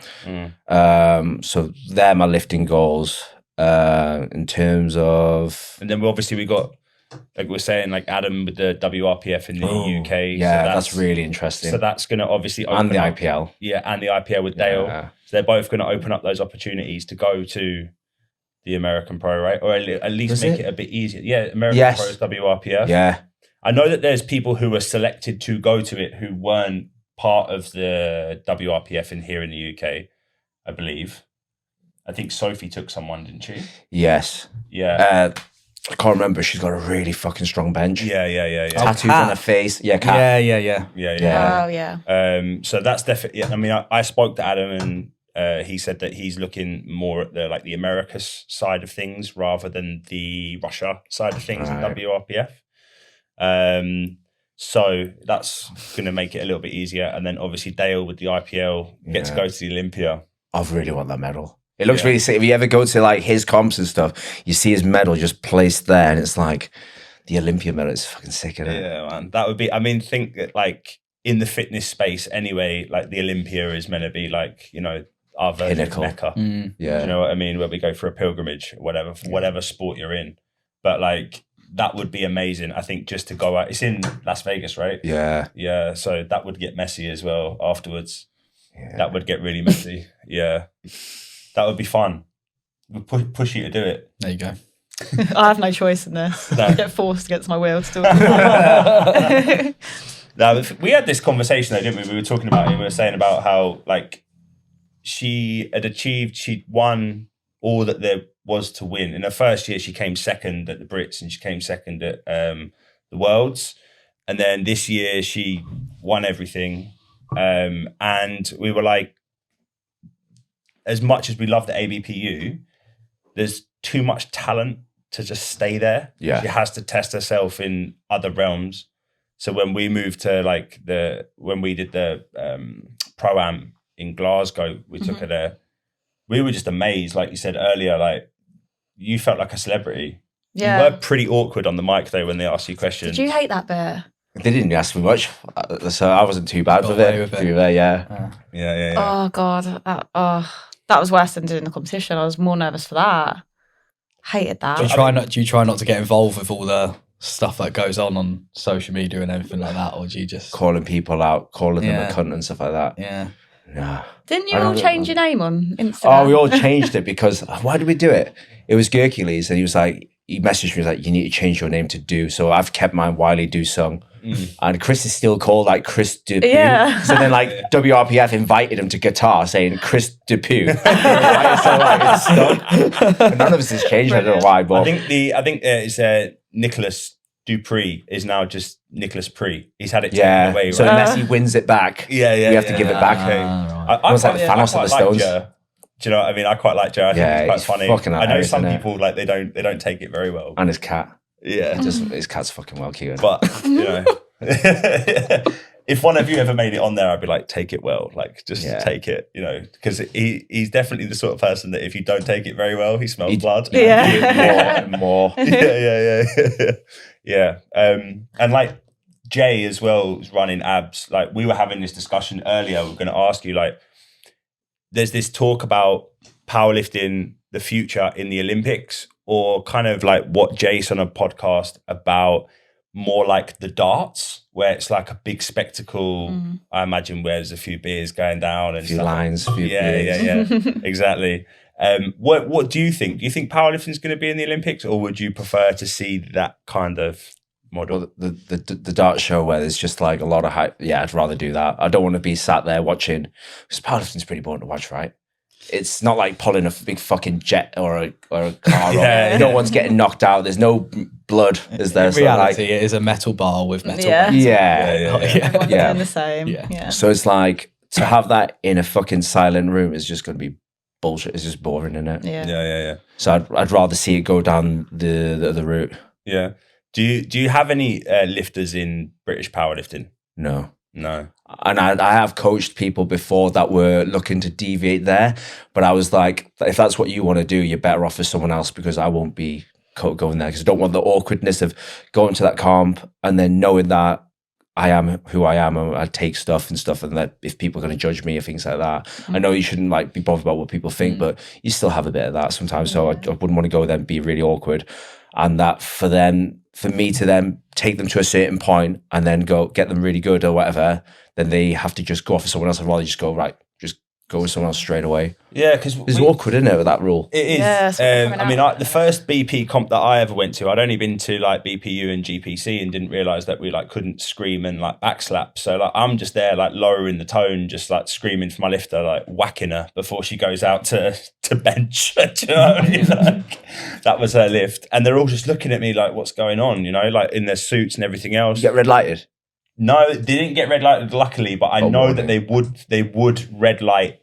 Speaker 3: So they're my lifting goals. In terms of,
Speaker 1: And then we got, like we're saying, like Adam with the WRPF in the UK.
Speaker 3: Yeah,
Speaker 1: so
Speaker 3: that's really interesting.
Speaker 1: So that's going to obviously open
Speaker 3: And the
Speaker 1: up,
Speaker 3: IPL.
Speaker 1: Yeah, and the IPL with Dale.
Speaker 3: Yeah.
Speaker 1: So they're both going to open up those opportunities to go to the American Pro, right? Or at least make it a bit easier. Yeah, American Pro is WRPF.
Speaker 3: Yeah.
Speaker 1: I know that there's people who were selected to go to it who weren't part of the WRPF here in the UK, I believe. I think Sophie took someone, didn't she?
Speaker 3: Yes.
Speaker 1: Yeah.
Speaker 3: I can't remember. She's got a really fucking strong bench.
Speaker 1: Yeah.
Speaker 3: Tattoos on her face. Yeah, Kat.
Speaker 4: Yeah.
Speaker 2: Oh yeah.
Speaker 1: So that's definitely. I mean, I spoke to Adam, and he said that he's looking more at the Americas side of things rather than the Russia side of things in WRPF. So that's going to make it a little bit easier. And then obviously Dale with the IPL get to go to the Olympia.
Speaker 3: I really want that medal. It looks really sick. If you ever go to like his comps and stuff, you see his medal just placed there, and it's like the Olympia medal is fucking sick, isn't it?
Speaker 1: Yeah, man. That would be. I mean, think that like in the fitness space anyway, like the Olympia is meant to be like our version of Mecca.
Speaker 3: Yeah,
Speaker 1: you know what I mean? Where we go for a pilgrimage, or whatever, for whatever sport you're in. But like that would be amazing. I think just to go out. It's in Las Vegas, right?
Speaker 3: Yeah.
Speaker 1: So that would get messy as well afterwards.
Speaker 3: Yeah.
Speaker 1: That would get really messy. Yeah. That would be fun. We'll push you to do it.
Speaker 4: There you go.
Speaker 2: I have no choice in this.
Speaker 1: No.
Speaker 2: I get forced against my will still.
Speaker 1: Now, we had this conversation though, didn't we? We were talking about it. We were saying about how like she'd won all that there was to win. In her first year, she came second at the Brits and she came second at the Worlds. And then this year she won everything. And we were like, as much as we love the ABPU, there's too much talent to just stay there.
Speaker 3: Yeah.
Speaker 1: She has to test herself in other realms. So when we moved to when we did the Pro-Am in Glasgow, we took her there. We were just amazed, like you said earlier, like you felt like a celebrity.
Speaker 2: Yeah.
Speaker 1: You were pretty awkward on the mic though when they asked you questions.
Speaker 2: Did you hate that bit?
Speaker 3: They didn't ask me much, so I wasn't too bad with it.
Speaker 1: Yeah.
Speaker 2: Oh god, that was worse than doing the competition. I was more nervous for that. Hated that.
Speaker 4: Do you try not to get involved with all the stuff that goes on social media and everything like that, or do you just
Speaker 3: calling people out, calling them a cunt and stuff like that?
Speaker 4: Yeah.
Speaker 3: Nah.
Speaker 2: Didn't you all change your name on Instagram?
Speaker 3: Oh, we all changed it because why did we do it? It was Ghercules, and he was like, he messaged me like, you need to change your name to Do. So I've kept mine Wylie Do Sung. And Chris is still called like Chris Depew.
Speaker 2: Yeah.
Speaker 3: So then like WRPF invited him to guitar saying Chris Depew. So like it's stuck. And none of us has changed. I don't know why, but
Speaker 1: I think it's Nicholas Dupree is now just Nicholas Pree. He's had it taken away.
Speaker 3: So
Speaker 1: right?
Speaker 3: unless he wins it back, we have to give it back.
Speaker 4: Right.
Speaker 3: Almost like the Thanos of the Stones.
Speaker 1: Joe. Do you know what I mean? I quite like Joe. I think he's quite funny. I know some
Speaker 3: hilarious,
Speaker 1: people like they don't take it very well.
Speaker 3: And his cat.
Speaker 1: Yeah.
Speaker 3: His cat's fucking well cute.
Speaker 1: But if one of you ever made it on there, I'd be like, take it well, like just take it, because he's definitely the sort of person that if you don't take it very well, he smells blood.
Speaker 2: Yeah.
Speaker 3: More.
Speaker 1: Yeah. And like Jay as well is running A.B.S. Like we were having this discussion earlier. We're going to ask you, like, there's this talk about powerlifting the future in the Olympics, or kind of like what Jay's on a podcast about, more like the darts, where it's like a big spectacle. I imagine where there's a few beers going down and
Speaker 3: a few
Speaker 1: stuff.
Speaker 3: lines, a few
Speaker 1: yeah, exactly. What do you think? Do you think powerlifting is going to be in the Olympics, or would you prefer to see that kind of model?
Speaker 3: Well, the dart show where there's just like a lot of hype. Yeah, I'd rather do that. I don't want to be sat there watching, because powerlifting's pretty boring to watch, right? It's not like pulling a big fucking jet or a car. No one's getting knocked out. There's no blood, is there?
Speaker 4: In reality, it is a metal bar with metal.
Speaker 2: Yeah.
Speaker 3: Yeah.
Speaker 2: Everyone's doing the same.
Speaker 4: Yeah.
Speaker 3: So it's like, to have that in a fucking silent room is just going to be bullshit. It's just boring, isn't it?
Speaker 2: Yeah.
Speaker 3: So I'd rather see it go down the other route.
Speaker 1: Yeah. Do you have any lifters in British powerlifting?
Speaker 3: No.
Speaker 1: And
Speaker 3: I have coached people before that were looking to deviate there, but I was like, if that's what you want to do, you're better off with someone else, because I won't be going there because I don't want the awkwardness of going to that comp and then knowing that I am who I am and I take stuff and that if people are going to judge me or things like that. I know you shouldn't like be bothered about what people think, but you still have a bit of that sometimes. So I wouldn't want to go there and be really awkward. And that for me to then take them to a certain point and then go get them really good or whatever, then they have to just go off with someone else. I'd rather just go with someone else straight away.
Speaker 1: Yeah, because
Speaker 3: it's awkward, isn't it, with that rule?
Speaker 1: It is.
Speaker 2: Yeah,
Speaker 1: I mean, the first BP comp that I ever went to, I'd only been to like BPU and GPC and didn't realise that we like couldn't scream and like backslap. So like I'm just there like lowering the tone, just like screaming for my lifter, like whacking her before she goes out to bench. Do you know what I mean? Like, that was her lift, and they're all just looking at me like, "What's going on?" You know, like in their suits and everything else.
Speaker 3: You get red lighted?
Speaker 1: No, they didn't get red lighted, luckily, but I know that they would red light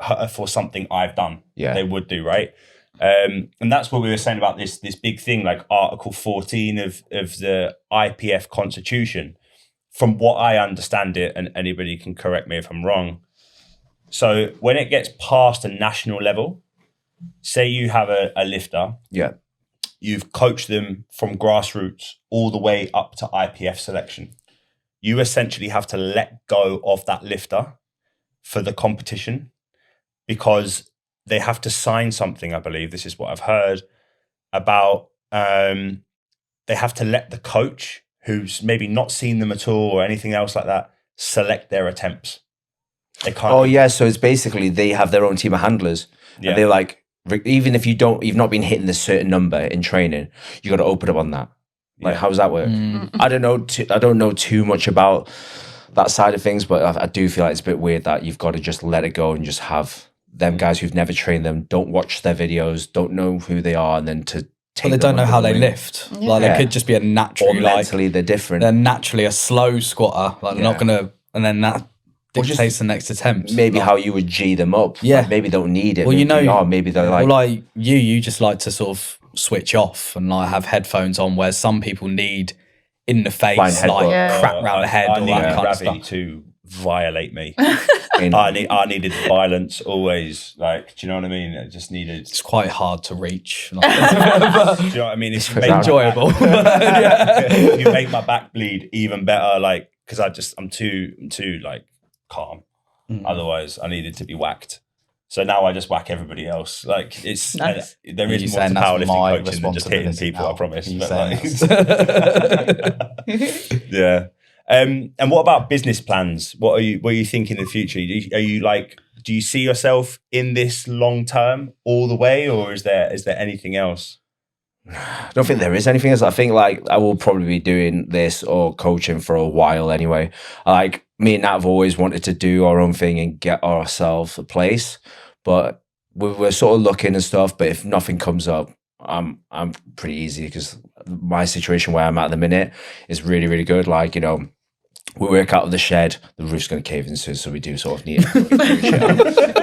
Speaker 1: her for something I've done.
Speaker 3: Yeah.
Speaker 1: They would do, right? And that's what we were saying about this big thing, like Article 14 of the IPF Constitution. From what I understand it, and anybody can correct me if I'm wrong. So when it gets past a national level, say you have a lifter, you've coached them from grassroots all the way up to IPF selection. You essentially have to let go of that lifter for the competition because they have to sign something, I believe, this is what I've heard, about they have to let the coach, who's maybe not seen them at all or anything else like that, select their attempts. They can't.
Speaker 3: Oh, yeah, so it's basically they have their own team of handlers. Yeah. And they're like, even if you've not been hitting this certain number in training, you got to open up on that. Like, how does that work? I don't know too much about that side of things, but I do feel like it's a bit weird that you've got to just let it go and just have them guys who've never trained them, don't watch their videos, don't know who they are, and then to take.
Speaker 4: But they don't know how they lift. Yeah. Like they could just be a naturally,
Speaker 3: or mentally they're different.
Speaker 4: They're naturally a slow squatter. Like they're not gonna, and then that dictates the next attempt.
Speaker 3: Maybe how you would G them up.
Speaker 4: Yeah,
Speaker 3: like maybe they don't need it.
Speaker 4: Well,
Speaker 3: maybe maybe they're like.
Speaker 4: Well, like you just like to sort of switch off and like have headphones on, where some people need in the face, like crap round the head, all that kind of stuff.
Speaker 1: To violate me. I needed violence always. Like, do you know what I mean? I just needed.
Speaker 4: It's quite hard to reach.
Speaker 1: Do you know what I mean? It's
Speaker 4: enjoyable.
Speaker 1: You make my back bleed even better. Like, because I'm too like calm. Otherwise, I needed to be whacked. So now I just whack everybody else. Like it's nice. There is more to powerlifting coaching than just hitting people. Now. I promise. But like, yeah. And what about business plans? What are you thinking in the future? Are you like, do you see yourself in this long term all the way, or is there anything else?
Speaker 3: I don't think there is anything else. I think like I will probably be doing this or coaching for a while anyway. Like me and Nat have always wanted to do our own thing and get ourselves a place, but we're sort of looking and stuff. But if nothing comes up, I'm pretty easy because my situation where I'm at the minute is really, really good. Like, you know, we work out of the shed, the roof's going to cave in soon, so we do sort of need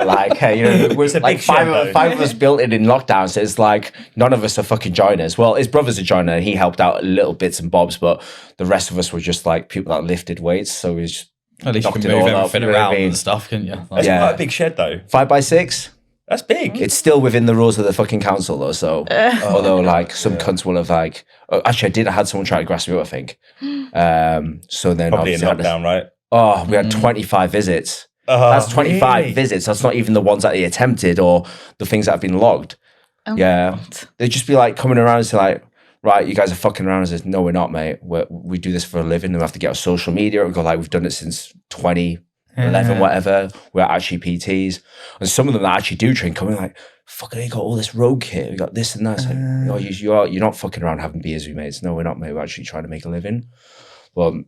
Speaker 3: like, hey, you know, we're like five of us built in lockdown, so it's like none of us are fucking joiners. Well, his brother's a joiner and he helped out a little bits and bobs, but the rest of us were just like people that lifted weights, so we just
Speaker 4: at least you can move everything around and stuff, couldn't you?
Speaker 1: That's quite a big shed though.
Speaker 3: 5x6.
Speaker 1: That's big.
Speaker 3: It's still within the rules of the fucking council though, so although like some cunts will have like actually I had someone try to grass me up, I think. So then
Speaker 1: probably in lockdown, right?
Speaker 3: Oh, we had 25 visits. That's 25 visits. That's not even the ones that they attempted or the things that have been logged. They'd just be like coming around and say like, right, you guys are fucking around. I said, no, we're not, mate. We do this for a living. We have to get on social media. We go like, we've done it since 2011, whatever. We're actually PTs. And some of them that actually do train come in like, fucking, you got all this rogue kit. We got this and that. It's like, you're not fucking around having beers with mates. No, we're not, mate. We're actually trying to make a living. Well,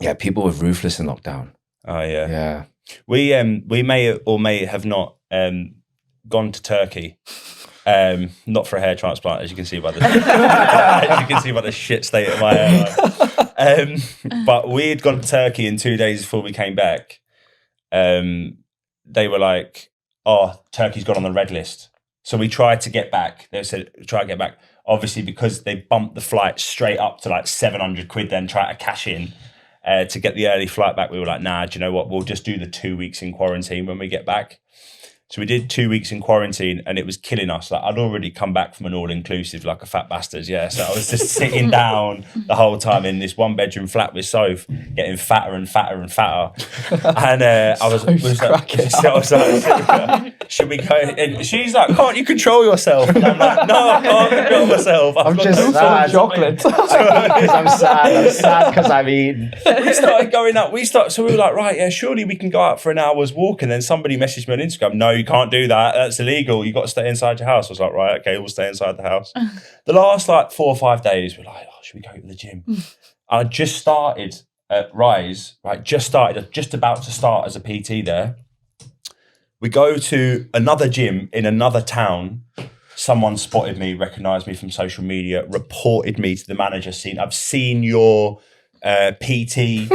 Speaker 3: yeah, people were ruthless in lockdown.
Speaker 1: Oh, yeah.
Speaker 3: Yeah.
Speaker 1: We may or may have not gone to Turkey. Not for a hair transplant, as you can see by the shit state of my hair. But we had gone to Turkey in 2 days before we came back. They were like, "Oh, Turkey's gone on the red list." So we tried to get back. They said, "Try to get back." Obviously, because they bumped the flight straight up to like 700 quid, then try to cash in to get the early flight back. We were like, "Nah, do you know what? We'll just do the 2 weeks in quarantine when we get back." So we did 2 weeks in quarantine, and it was killing us. Like I'd already come back from an all-inclusive like a fat bastard, yeah. So I was just sitting down the whole time in this one-bedroom flat with Soph, getting fatter and fatter and fatter. And I was like, should we go? And she's like, can't you control yourself? And I'm like, no, I can't control myself.
Speaker 3: I'm just sad.
Speaker 4: chocolate.
Speaker 3: Because I'm sad. I'm sad because I'm eating.
Speaker 1: We started going up. So we were like, right, yeah, surely we can go out for an hour's walk. And then somebody messaged me on Instagram, no, you can't do that. That's illegal. You got to stay inside your house. I was like, right, okay, we'll stay inside the house. The last like 4 or 5 days, we're like, oh, should we go to the gym? And I just started at Rise, right? Just about to start as a PT there. We go to another gym in another town. Someone spotted me, recognised me from social media, reported me to the manager. I've seen your PT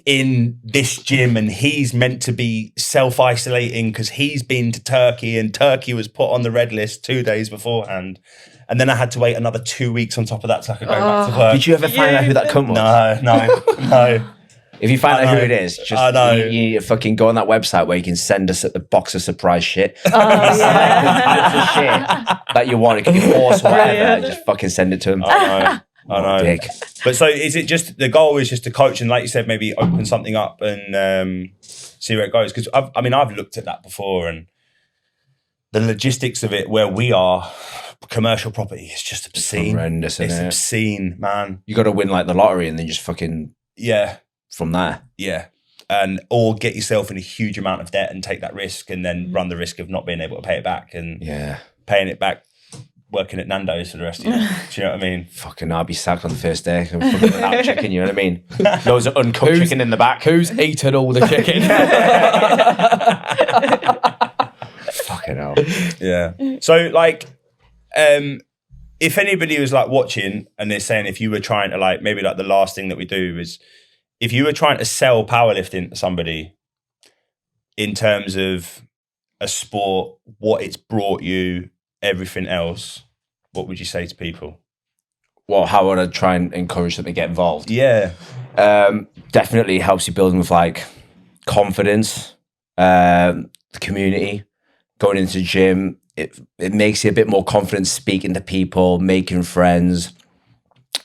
Speaker 1: in this gym, and he's meant to be self-isolating because he's been to Turkey, and Turkey was put on the red list 2 days beforehand. And then I had to wait another 2 weeks on top of that so I could go back to work.
Speaker 3: Did you ever find out who that cunt was?
Speaker 1: No.
Speaker 3: If you find out who it is, just
Speaker 1: I know.
Speaker 3: you fucking go on that website where you can send us a box of surprise shit.
Speaker 2: Oh, yeah.
Speaker 3: Shit that you want. It can be horse or whatever. Just fucking send it to him.
Speaker 1: I know.
Speaker 3: Dick.
Speaker 1: But so is it just, the goal is just to coach and like you said, maybe open something up and see where it goes? Because I've looked at that before, and the logistics of it where we are, commercial property, is just obscene.
Speaker 3: Horrendous,
Speaker 1: It's
Speaker 3: isn't it?
Speaker 1: obscene, man.
Speaker 3: You got to win like the lottery and then just fucking
Speaker 1: Yeah.
Speaker 3: from there.
Speaker 1: Yeah. Or get yourself in a huge amount of debt and take that risk, and then run the risk of not being able to pay it back, and paying it back working at Nandos for the rest of your life. Do you know what I mean?
Speaker 3: Fucking, I'll be sacked on the first day. I'm fucking without chicken, you know what I mean? Loads of uncooked chicken in the back.
Speaker 4: Who's eaten all the chicken?
Speaker 3: Fucking hell.
Speaker 1: Yeah. So like, if anybody was like watching and they're saying, if you were trying to like, maybe like the last thing that we do is, if you were trying to sell powerlifting to somebody in terms of a sport, what it's brought you, everything else, what would you say to people?
Speaker 3: Well, how would I try and encourage them to get involved?
Speaker 1: Yeah.
Speaker 3: Definitely helps you build with like confidence, the community, going into the gym. It makes you a bit more confident speaking to people, making friends,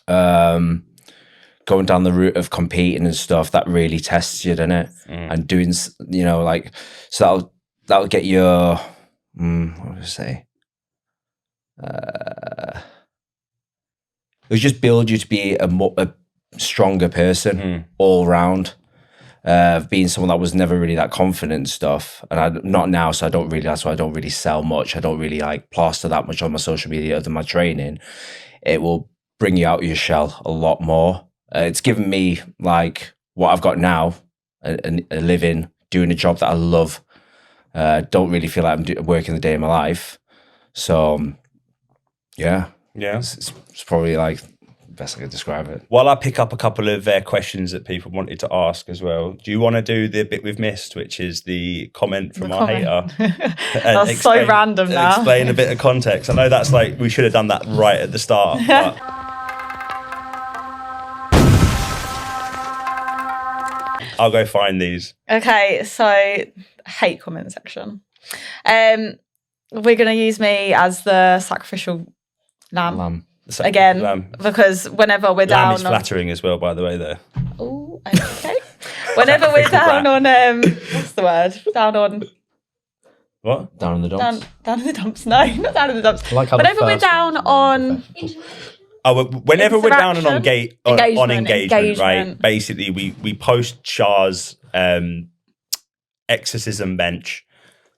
Speaker 3: going down the route of competing and stuff. That really tests you, doesn't it? And doing, you know, like, so that'll get your, what would I say? It'll just build you to be a stronger person all round. Being someone that was never really that confident and stuff, and I'm not now, so that's why I don't really sell much. I don't really like plaster that much on my social media other than my training. It will bring you out of your shell a lot more. It's given me like what I've got now, a living, doing a job that I love. Don't really feel like I'm working the day of my life. So yeah, it's probably like the best I could describe it.
Speaker 1: While I pick up a couple of questions that people wanted to ask as well, do you want to do the bit we've missed, which is the comment from our hater?
Speaker 2: That's so random now.
Speaker 1: Explain a bit of context. I know that's like, we should have done that right at the start. But I'll go find these.
Speaker 2: Okay, so hate comment section. We're going to use me as the sacrificial lamb. Again, because whenever we're down,
Speaker 1: lamb is flattering as well, by the way. There.
Speaker 2: Oh, okay. Whenever we're down on what's the word? Down on
Speaker 1: what?
Speaker 3: Down in the dumps.
Speaker 2: Down in the dumps. No, not down in the dumps.
Speaker 4: Like
Speaker 2: whenever we're down on.
Speaker 1: Whenever we're down and on engagement, right?
Speaker 2: Engagement.
Speaker 1: Basically, we post Shah's exorcism bench.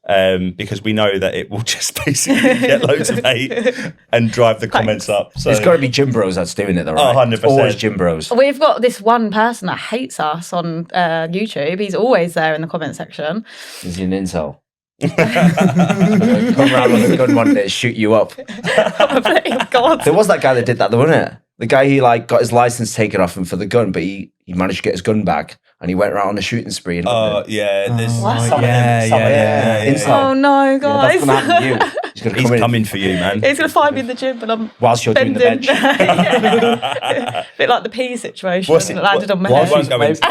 Speaker 1: Because we know that it will just basically get loads of hate and drive the comments up. So
Speaker 3: It's got to be Gym Bros that's doing it, though, right?
Speaker 1: 100%.
Speaker 3: It's always Gym Bros.
Speaker 2: We've got this one person that hates us on YouTube. He's always there in the comment section.
Speaker 3: Is he an incel? Come around with a gun one day and shoot you up.
Speaker 2: Probably. God.
Speaker 3: There was that guy that did that, though, wasn't it? The guy, he like got his license taken off him for the gun, but he managed to get his gun back. And he went around on a shooting spree. And
Speaker 1: yeah. There's
Speaker 3: Incel.
Speaker 2: Oh no, guys!
Speaker 3: Yeah, that's gonna happen to you.
Speaker 1: He's coming for you, man.
Speaker 2: He's gonna find me in the gym, and I'm
Speaker 3: whilst you're doing the bench.
Speaker 2: A bit like the pea situation that landed on my head.
Speaker 1: Won't go into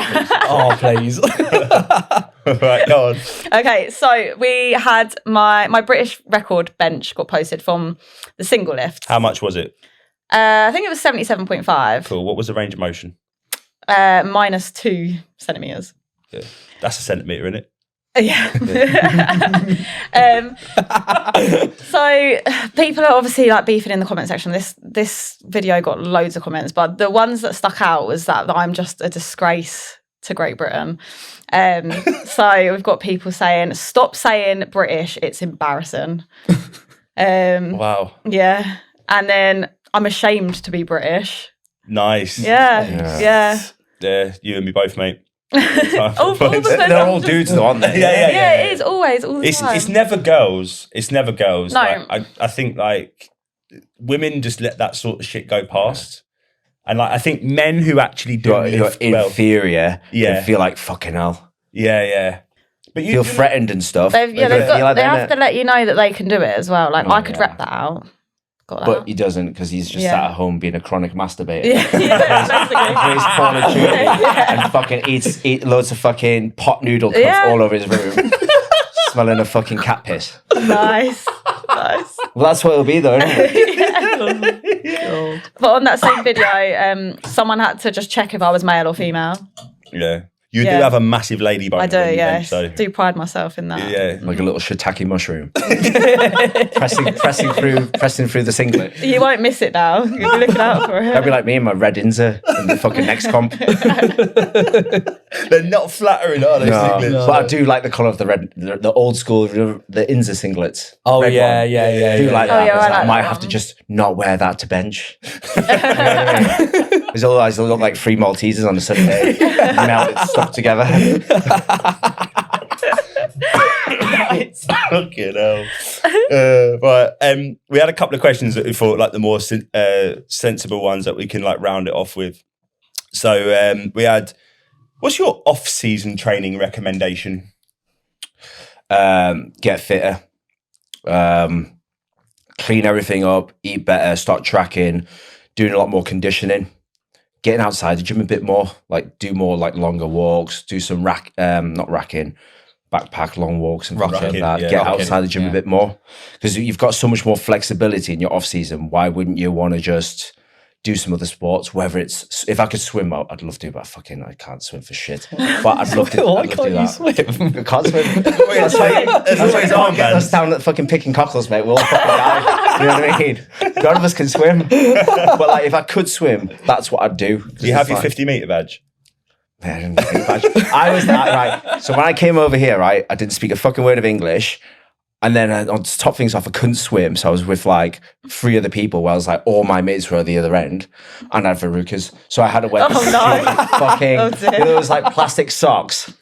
Speaker 4: Oh, please.
Speaker 1: Right, go on.
Speaker 2: Okay, so we had my British record bench got posted from the single lift.
Speaker 1: How much was it?
Speaker 2: I think it was 77.5.
Speaker 1: Cool. What was the range of motion?
Speaker 2: -2 centimeters.
Speaker 1: Yeah. That's a centimeter, isn't it?
Speaker 2: Yeah. So people are obviously like beefing in the comment section. This video got loads of comments, but the ones that stuck out was that I'm just a disgrace to Great Britain. So we've got people saying, "Stop saying British, it's embarrassing."
Speaker 1: Wow.
Speaker 2: Yeah. And then, "I'm ashamed to be British."
Speaker 1: Nice.
Speaker 2: Yeah.
Speaker 1: Yeah, you and me both, mate.
Speaker 2: All the
Speaker 3: They're all dudes though, aren't they?
Speaker 2: Yeah, it is always all the time.
Speaker 1: It's never girls. It's never girls.
Speaker 2: No.
Speaker 1: Like, I think like women just let that sort of shit go past. And like I think men who actually do
Speaker 3: You're
Speaker 1: lift well,
Speaker 3: inferior.
Speaker 1: Yeah.
Speaker 3: And feel like fucking hell.
Speaker 1: yeah. But
Speaker 3: Feel threatened and stuff.
Speaker 2: they
Speaker 3: They feel like
Speaker 2: they
Speaker 3: they're
Speaker 2: have to let you know that they can do it as well. Like, I could
Speaker 3: yeah.
Speaker 2: rep that out. Got that.
Speaker 3: But he doesn't because he's just
Speaker 2: Yeah.
Speaker 3: sat at home being a chronic masturbator.
Speaker 2: yeah, basically.
Speaker 3: Plays Call of Duty and fucking eats loads of fucking pot noodle cups
Speaker 2: Yeah.
Speaker 3: all over his room, smelling of fucking cat piss.
Speaker 2: Nice.
Speaker 3: Well, that's what it'll be though, isn't it?
Speaker 2: But on that same video, someone had to just check if I was male or female.
Speaker 1: Yeah. You
Speaker 2: Yeah.
Speaker 1: do have a massive lady bone.
Speaker 2: I do,
Speaker 1: on your
Speaker 2: yeah.
Speaker 1: bench, so
Speaker 2: Do pride myself in that.
Speaker 1: yeah.
Speaker 3: Like a little shiitake mushroom, pressing through the singlet.
Speaker 2: You won't miss it now. You'll be looking out for
Speaker 3: That'd be
Speaker 2: it.
Speaker 3: like me and my red Inza in the fucking next comp.
Speaker 1: They're not flattering, are they?
Speaker 3: No,
Speaker 1: singlets?
Speaker 3: but I do like the colour of the red, the old school, the Inza singlets.
Speaker 4: Oh,
Speaker 3: Red
Speaker 4: yeah,
Speaker 3: one.
Speaker 4: yeah,
Speaker 3: I do like
Speaker 2: Oh,
Speaker 3: that.
Speaker 2: yeah, I
Speaker 3: because
Speaker 2: like
Speaker 3: I might
Speaker 2: that
Speaker 3: have to
Speaker 2: one.
Speaker 3: just not wear that to bench. You know what I mean? Because otherwise they'll look like three Maltesers on a Sunday, melted stuck together.
Speaker 1: Fucking hell. Right. We had a couple of questions that we thought like the more sensible ones that we can like round it off with. So we had, what's your off-season training recommendation?
Speaker 3: Get fitter, clean everything up, eat better, start tracking, doing a lot more conditioning, getting outside the gym a bit more, like do more like longer walks, do some backpack long walks and things like
Speaker 1: Rocking,
Speaker 3: that.
Speaker 1: yeah.
Speaker 3: Get
Speaker 4: Rocking,
Speaker 3: outside the gym
Speaker 4: yeah.
Speaker 3: a bit more because you've got so much more flexibility in your off season. Why wouldn't you want to just do some other sports? Whether it's, if I could swim, I'd love to, but I can't swim for shit. But I'd love to.
Speaker 4: Why
Speaker 3: I'd love to
Speaker 4: can't
Speaker 3: do
Speaker 4: you
Speaker 3: that.
Speaker 4: swim?
Speaker 3: I can't swim.
Speaker 1: That's why it's on,
Speaker 3: Get us down at fucking picking cockles, mate. We'll all fucking die. You know what I mean? None of us can swim. But like, if I could swim, that's what I'd do.
Speaker 1: Do you have your 50 metre badge?
Speaker 3: I was that, right. So when I came over here, right, I didn't speak a fucking word of English. And then on to top things off, I couldn't swim. So I was with like 3 other people where I was like, all my mates were at the other end and I had verrucas. So I had to wear fucking, it was like plastic socks.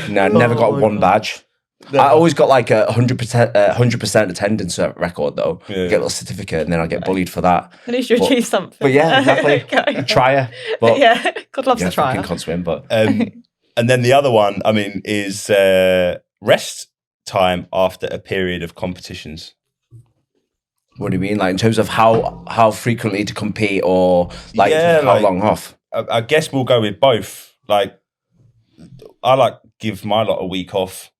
Speaker 3: No, I never got one badge. I always got like a 100% attendance record though.
Speaker 1: Yeah.
Speaker 3: Get a little certificate and then I get bullied for that.
Speaker 2: At least you achieved something.
Speaker 3: But yeah, exactly.
Speaker 2: Okay.
Speaker 3: Trier. But
Speaker 2: Yeah, God loves
Speaker 3: yeah,
Speaker 2: to try.
Speaker 3: fucking can't swim, but
Speaker 1: And then the other one, I mean, is rest time after a period of competitions.
Speaker 3: what do you mean? Like in terms of how frequently to compete or like
Speaker 1: Yeah,
Speaker 3: how
Speaker 1: like-
Speaker 3: long off?
Speaker 1: I guess we'll go with both. Like, I like give my lot a week off.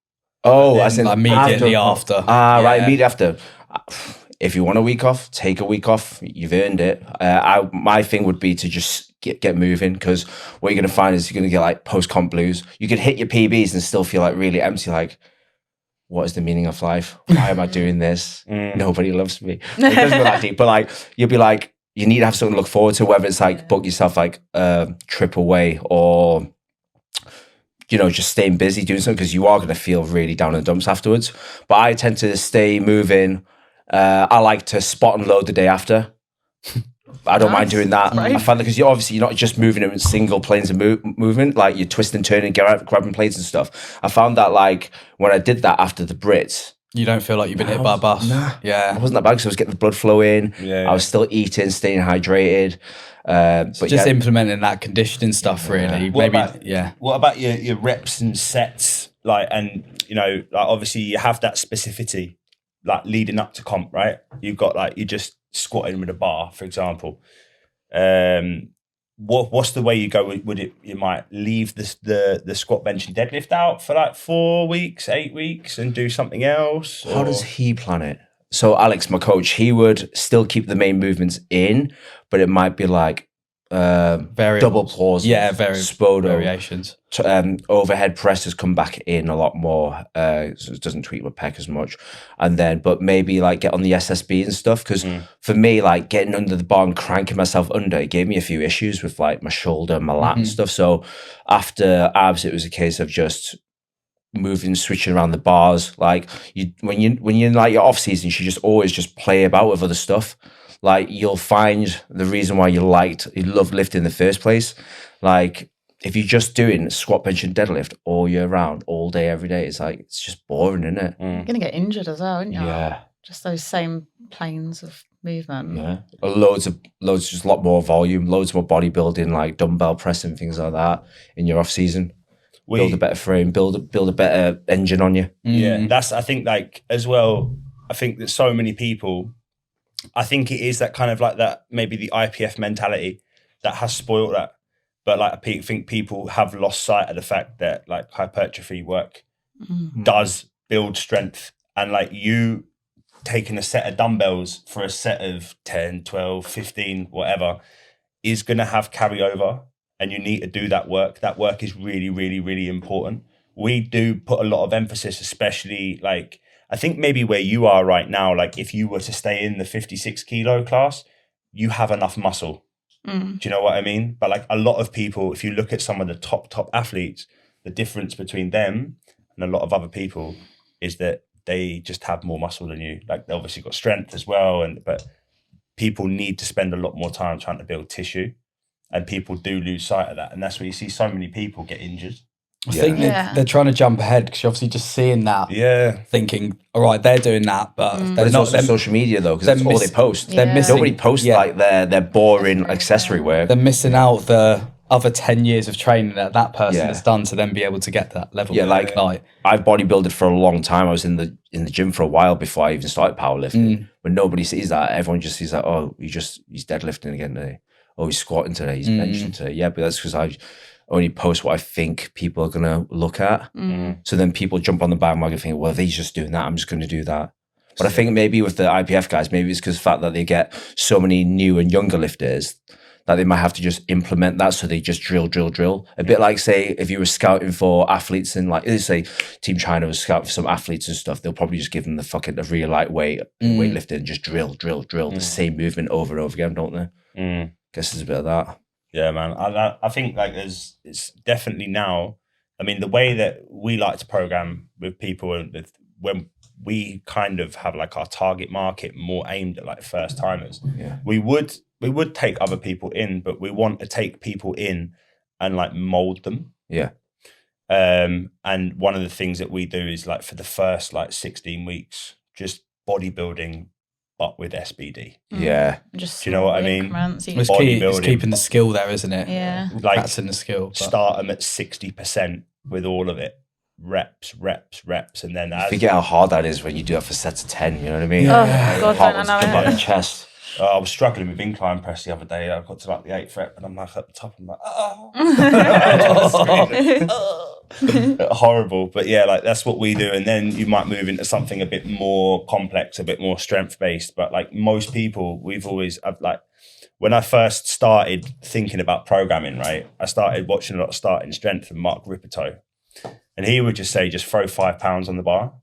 Speaker 3: Oh, as in
Speaker 4: Immediately after.
Speaker 3: Right,
Speaker 4: Yeah.
Speaker 3: immediately after. If you want a week off, take a week off. You've earned it. My thing would be to just get moving because what you're going to find is you're going to get like post-comp blues. You could hit your PBs and still feel like really empty, like, what is the meaning of life? Why am I doing this? Nobody loves me. It doesn't go that deep, but like, you'll be like, you need to have something to look forward to, whether it's like book yourself like a trip away or, you know, just staying busy doing something because you are going to feel really down in the dumps afterwards. But I tend to stay moving. I like to spot and load the day after. I don't mind doing that.
Speaker 2: Right.
Speaker 3: I find that because you're not just moving in single planes of movement, like you're twisting, turning, grabbing plates and stuff. I found that like when I did that after the Brits,
Speaker 4: You don't feel like you've been hit by a bus.
Speaker 3: it
Speaker 4: Yeah.
Speaker 3: wasn't that bad because I was getting the blood flow in.
Speaker 1: Yeah.
Speaker 3: I was still eating, staying hydrated. But
Speaker 4: Just
Speaker 3: yeah,
Speaker 4: implementing that conditioning stuff, really.
Speaker 1: What
Speaker 4: Maybe,
Speaker 1: about-
Speaker 4: yeah.
Speaker 1: What about your reps and sets? Like, and you know, like obviously you have that specificity, like leading up to comp, right? You've got like you're just squatting with a bar, for example. what's the way you go? Would it, you might leave the squat, bench and deadlift out for like 4 weeks, 8 weeks and do something else?
Speaker 3: How does he plan it? So Alex, my coach, he would still keep the main movements in, but it might be like double pause,
Speaker 4: variations.
Speaker 3: Overhead presses come back in a lot more, so it doesn't tweak my pec as much. And then, but maybe like get on the SSB and stuff. Because for me, like getting under the bar and cranking myself under, it gave me a few issues with like my shoulder, my lat and stuff. So after abs, it was a case of just moving, switching around the bars. Like when you're in like your off season, you should just always just play about with other stuff. Like you'll find the reason why you love lifting in the first place. Like if you're just doing squat, bench and deadlift all year round, all day, every day, it's like, it's just boring, isn't it?
Speaker 2: You're going to get injured as well, aren't you?
Speaker 3: Yeah.
Speaker 2: Just those same planes of movement.
Speaker 3: Yeah. Loads, just a lot more volume, loads more bodybuilding, like dumbbell pressing, things like that in your off season. Build a better frame, build a better engine on you.
Speaker 1: Yeah. That's, I think like as well, I think that so many people, I think it is that kind of like that, maybe the IPF mentality that has spoiled that. But like I think people have lost sight of the fact that like hypertrophy work does build strength. And like you taking a set of dumbbells for a set of 10, 12, 15, whatever, is going to have carryover. And you need to do that work. That work is really, really, really important. We do put a lot of emphasis, especially like, I think maybe where you are right now, like if you were to stay in the 56 kilo class, you have enough muscle. Do you know what I mean? But like a lot of people, if you look at some of the top athletes, the difference between them and a lot of other people is that they just have more muscle than you. Like they obviously got strength as well, but people need to spend a lot more time trying to build tissue, and people do lose sight of that. And that's where you see so many people get injured.
Speaker 4: I think they're trying to jump ahead because you're obviously just seeing that, thinking, all right, they're doing that, but they're
Speaker 3: it's
Speaker 4: not.
Speaker 3: Also social media though, because that's all they post.
Speaker 4: They're missing.
Speaker 3: Nobody posts like their boring accessory work.
Speaker 4: They're missing out the other 10 years of training that person has done to then be able to get to that level.
Speaker 3: Yeah, like I've bodybuilded for a long time. I was in the gym for a while before I even started powerlifting. But nobody sees that. Everyone just sees that. Oh, he's deadlifting again today. Oh, he's squatting today. He's benching today. Yeah, but that's because I only post what I think people are going to look at. So then people jump on the bandwagon thinking, well, if he's just doing that, I'm just going to do that. But I think maybe with the IPF guys, maybe it's because of the fact that they get so many new and younger lifters that they might have to just implement that. So they just drill. A bit like, say, if you were scouting for athletes in like, let's say Team China was scouting for some athletes and stuff, they'll probably just give them the real lightweight weightlifting and just drill the same movement over and over again, don't they? Guess there's a bit of that.
Speaker 1: Yeah, man. I think like it's definitely now. I mean, the way that we like to program with people, and when we kind of have like our target market more aimed at like first timers, we would take other people in, but we want to take people in and like mold them.
Speaker 3: Yeah.
Speaker 1: And one of the things that we do is like for the first like 16 weeks, just bodybuilding, but with SBD.
Speaker 3: Yeah.
Speaker 2: Just
Speaker 1: do you know what I mean?
Speaker 4: It's keeping the skill there, isn't it?
Speaker 2: Yeah.
Speaker 1: Like
Speaker 4: practicing the skill.
Speaker 1: Start them at 60% with all of it. Reps. And then as
Speaker 3: forget how hard that is when you do it for sets of 10, you know what I mean?
Speaker 2: Oh, God, I know.
Speaker 3: Jump on the chest.
Speaker 1: I was struggling with incline press the other day. I got to like the 8th rep and I'm like at the top. I'm like, horrible. But yeah, like that's what we do. And then you might move into something a bit more complex, a bit more strength based. But like most people, I've like, when I first started thinking about programming, right, I started watching a lot of Starting Strength from Mark Ripito. And he would just say, just throw 5 pounds on the bar.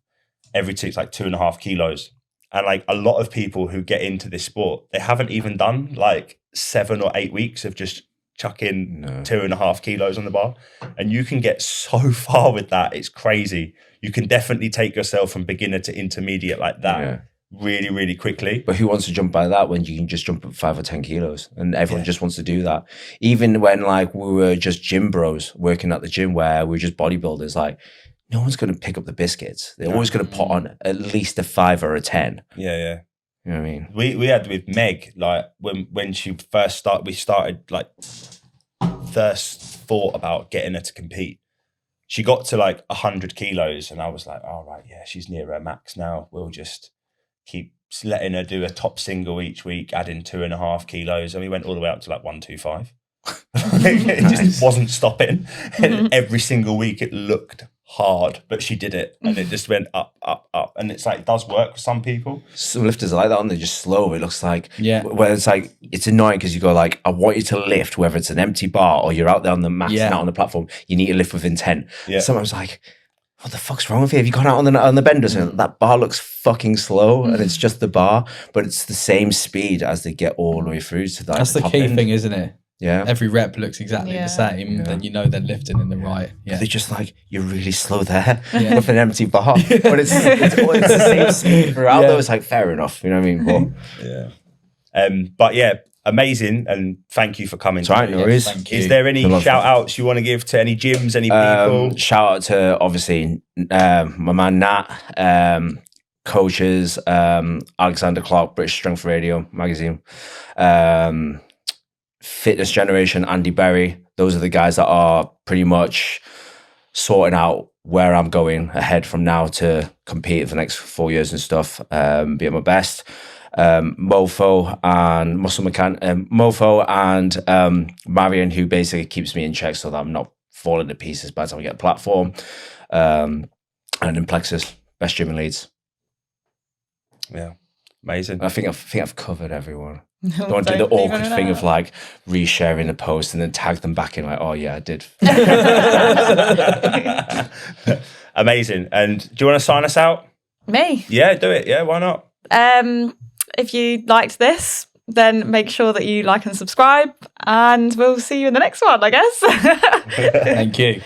Speaker 1: It's like 2.5 kilos. And like a lot of people who get into this sport, they haven't even done like 7 or 8 weeks of just chucking 2.5 kilos on the bar. And you can get so far with that. It's crazy. You can definitely take yourself from beginner to intermediate like that really, really quickly.
Speaker 3: But who wants to jump by that when you can just jump at 5 or 10 kilos? And everyone just wants to do that. Even when like we were just gym bros working at the gym where we were just bodybuilders, like no one's going to pick up the biscuits. They're always going to put on at least a 5 or a 10.
Speaker 1: Yeah.
Speaker 3: You know what I mean?
Speaker 1: We had with Meg, like when she first started, we started like first thought about getting her to compete. She got to like 100 kilos and I was like, all right, yeah, she's near her max now. We'll just keep letting her do a top single each week, adding 2.5 kilos. And we went all the way up to like 125. It just wasn't stopping. And every single week it looked hard, but she did it, and it just went up, up, up. And it's like, it does work for some people.
Speaker 3: Some lifters are like that, and they're just slow. It looks like,
Speaker 4: Yeah.
Speaker 3: where it's like, it's annoying because you go like, I want you to lift, whether it's an empty bar or you're out there on the mat and out on the platform, you need to lift with intent.
Speaker 1: Yeah.
Speaker 3: Sometimes like, what the fuck's wrong with you? Have you gone out on the benders? And that bar looks fucking slow, and it's just the bar, but it's the same speed as they get all the way through to that.
Speaker 4: That's the key thing, isn't it?
Speaker 3: Yeah.
Speaker 4: Every rep looks exactly
Speaker 2: Yeah.
Speaker 4: the same, then you know they're lifting in the right. Yeah.
Speaker 3: They're just like, you're really slow there with an empty bar, but it's the same speed throughout. Though it's like, fair enough, you know what I mean? But,
Speaker 1: But yeah, amazing, and thank you for coming.
Speaker 3: it's all right, no worries.
Speaker 4: Thank you.
Speaker 1: Is there any
Speaker 3: Good luck.
Speaker 1: shout outs you want to give to any gyms, any people?
Speaker 3: Shout out to obviously my man Nat, coaches, Alexander Clark, British Strength Radio magazine, Fitness Generation, Andy Berry. Those are the guys that are pretty much sorting out where I'm going ahead from now to compete for the next 4 years and stuff, be at my best. Mofo and Mofo and Marion, who basically keeps me in check so that I'm not falling to pieces by the time I get a platform. And in Plexus, best gym in Leeds.
Speaker 1: Yeah, amazing.
Speaker 3: I think I've covered everyone. Don't want to do the awkward thing of like resharing a post and then tag them back in like, oh yeah, I did.
Speaker 1: Amazing. And do you want to sign us out?
Speaker 2: Me.
Speaker 1: Yeah, do it. Yeah, why not?
Speaker 2: If you liked this, then make sure that you like and subscribe, and we'll see you in the next one, I guess.
Speaker 4: Thank you.